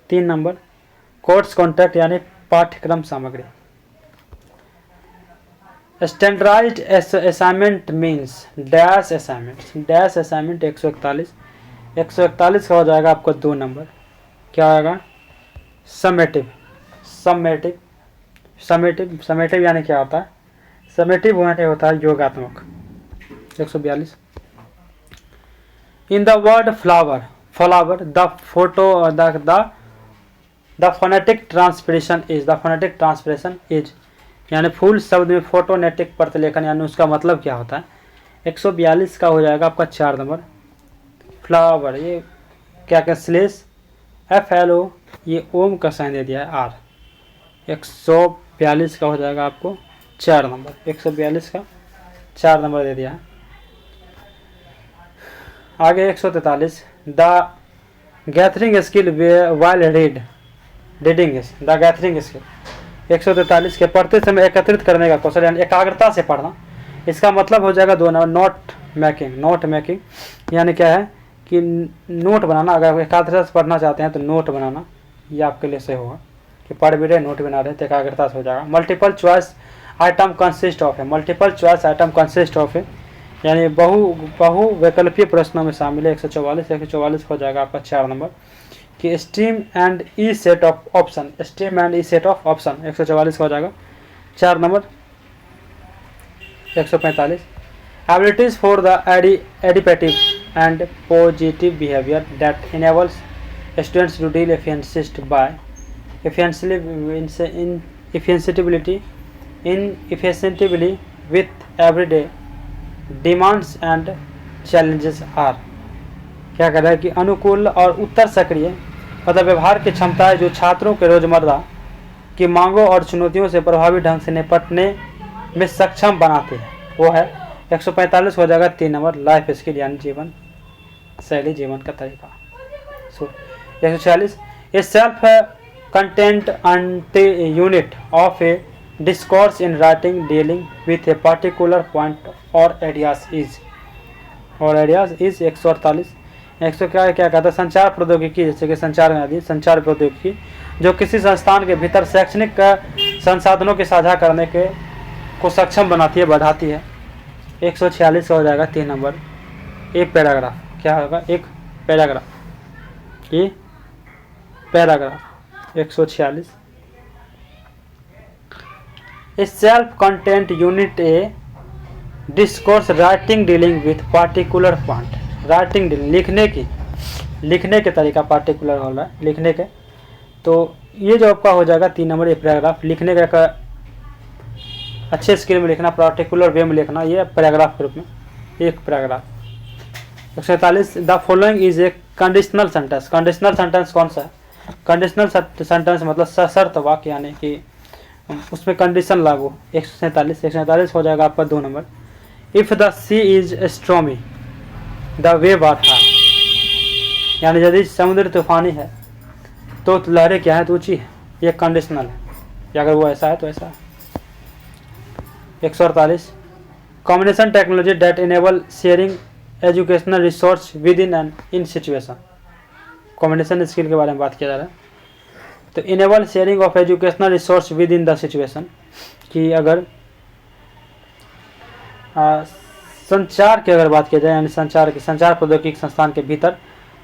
3 नंबर कोर्स कॉन्टैक्ट यानी पाठ्यक्रम सामग्री। Standardised assignment means dash assignment 141 का हो जाएगा आपको 2 नंबर। क्या आएगा, समेटिव यानी क्या होता है, समेटिव होता है योगात्मक। 142 in the word flower the phonetic transpiration is, यानी फूल शब्द में फोटोनेटिक प्रतिलेखन यानी उसका मतलब क्या होता है। 142 का हो जाएगा आपका 4 नंबर फ्लावर, ये क्या स्लेश FLO, ये ओम का साइन दे दिया है R। 142 का हो जाएगा आपको 4 नंबर, 142 का 4 नंबर दे दिया है। आगे 143 the gathering skill while reading the gathering skill. 143 के पढ़ते समय एकत्रित करने का कौशल यानी एकाग्रता से पढ़ना, इसका मतलब हो जाएगा 2 नंबर नोट मेकिंग यानी क्या है कि नोट बनाना। अगर एकाग्रता से पढ़ना चाहते हैं तो नोट बनाना, ये आपके लिए सही होगा कि पढ़ भी रहे नोट बना रहे तो एकाग्रता से हो जाएगा। Multiple choice item consist of है यानी बहु वैकल्पिक प्रश्नों में शामिल है। 144 हो जाएगा आपका 4 नंबर कि स्ट्रीम एंड ई सेट ऑफ ऑप्शन 144 का हो जाएगा 4 number. 145 abilities for the adaptive and positive behaviour that enables students to deal efficiently with everyday demands and challenges are। क्या कह रहा है कि अनुकूल और उत्तर सक्रिय मतलब व्यवहार की क्षमताएं जो छात्रों के रोजमर्रा की मांगों और चुनौतियों से प्रभावी ढंग से निपटने में सक्षम बनाते हैं, वो है। 145 हो जाएगा 3 नंबर लाइफ स्किल यानी जीवन शैली, जीवन का तरीका। 146 ए self content unit of A discourse in writing dealing with a particular point और आइडियाज इज 148 क्या कहता है संचार प्रौद्योगिकी, जैसे कि संचार में आदि संचार प्रौद्योगिकी जो किसी संस्थान के भीतर शैक्षणिक संसाधनों के साझा करने के को सक्षम बनाती है, बढ़ाती है। 146 का हो जाएगा 3 नंबर एक पैराग्राफ। क्या होगा, एक पैराग्राफ, ये paragraph. 146 A self content unit A discourse writing dealing with particular point, writing dealing लिखने के तरीका पार्टिकुलर हो रहा है लिखने के, तो ये जो आपका हो जाएगा 3 नंबर एक पैराग्राफ लिखने का अच्छे स्किल में लिखना, पार्टिकुलर वे में लिखना, ये पैराग्राफ के रूप में एक paragraph. 147 the following is a conditional sentence, conditional sentence कौन सा है, कंडीशनल सेंटेंस मतलब सशर्त वाक्य यानी कि उसमें कंडीशन लागू। 147 हो जाएगा आपका 2 number if the sea is stormy the wave are high, यानी यदि समुद्र तूफानी है तो लहरें क्या है तो ऊंची है, ये कंडीशनल है, या अगर वो ऐसा है तो ऐसा है। 148 combination technology that enable sharing educational resource within and in situation, combination skill के बारे में बात किया जा रहा है। तो enable sharing of educational resource within the situation, कि अगर संचार की अगर बात की जाए, यानी संचार प्रौद्योगिकी संस्थान के भीतर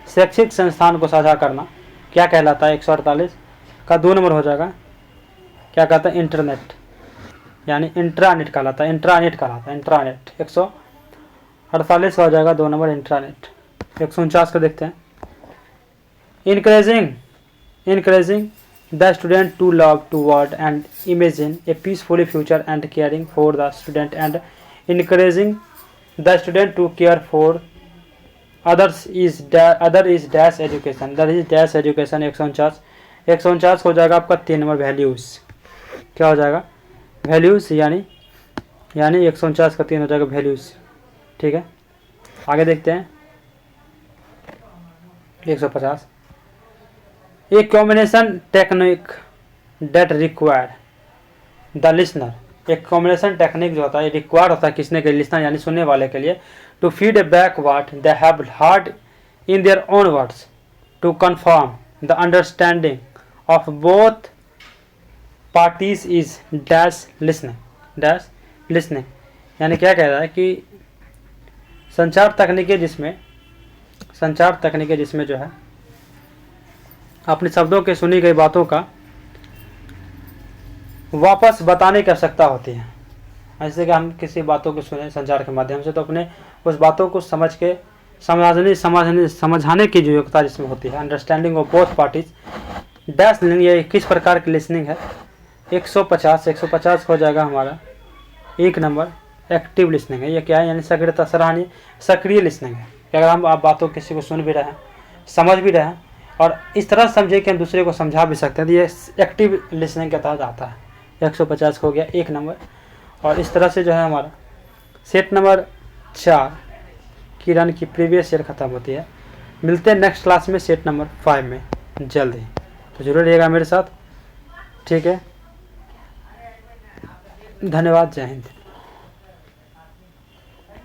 शैक्षिक संस्थान को साझा करना क्या कहलाता है? 148 का 2 नंबर हो जाएगा, क्या कहता है? इंटरनेट, यानी इंट्रानेट कहलाता है, इंट्रानेट 148 का हो जाएगा 2 नंबर इंट्रानेट। 149 को देखते हैं, encouraging the student to love toward and imagine a peacefully future and caring for the student and encouraging the student to care for others is dash education, that is dash education। 149 हो जाएगा आपका 3 number values, क्या हो जाएगा? Values, यानी 149 का 3 हो जाएगा वैल्यूज। ठीक है, आगे देखते हैं 150, a combination technique that require the listener, एक कॉम्बिनेशन टेक्निक जो होता है रिक्वायर होता है किसने के? लिसनर, यानी सुनने वाले के लिए, to feed back what they have heard in their own words to confirm the understanding of both parties is dash listening, यानी क्या कह रहा है कि संचार तकनीकें जिसमें जो है अपने शब्दों के सुनी गई बातों का वापस बताने की आवश्यकता होती है। ऐसे कि हम किसी बातों को सुने संचार के माध्यम से, तो अपने उस बातों को समझ के समझाने की जो योग्यता जिसमें होती है, understanding of both parties dash listening, ये किस प्रकार की लिसनिंग है? 150 हो जाएगा हमारा 1 नंबर एक्टिव लिसनिंग है। ये क्या है? यानी सक्रिय लिसनिंग है, कि अगर हम आप बातों किसी को सुन भी रहे हैं, समझ भी रहे हैं और इस तरह समझे कि हम दूसरे को समझा भी सकते हैं, तो ये एक्टिव लिसनिंग के तहत आता है। 150 हो गया 1 नंबर। और इस तरह से जो है हमारा सेट नंबर 4 की रन की प्रीवियस ईयर ख़त्म होती है। मिलते हैं नेक्स्ट क्लास में सेट नंबर 5 में जल्द ही, तो जरूर रहिएगा मेरे साथ। ठीक है, धन्यवाद, जय हिंद।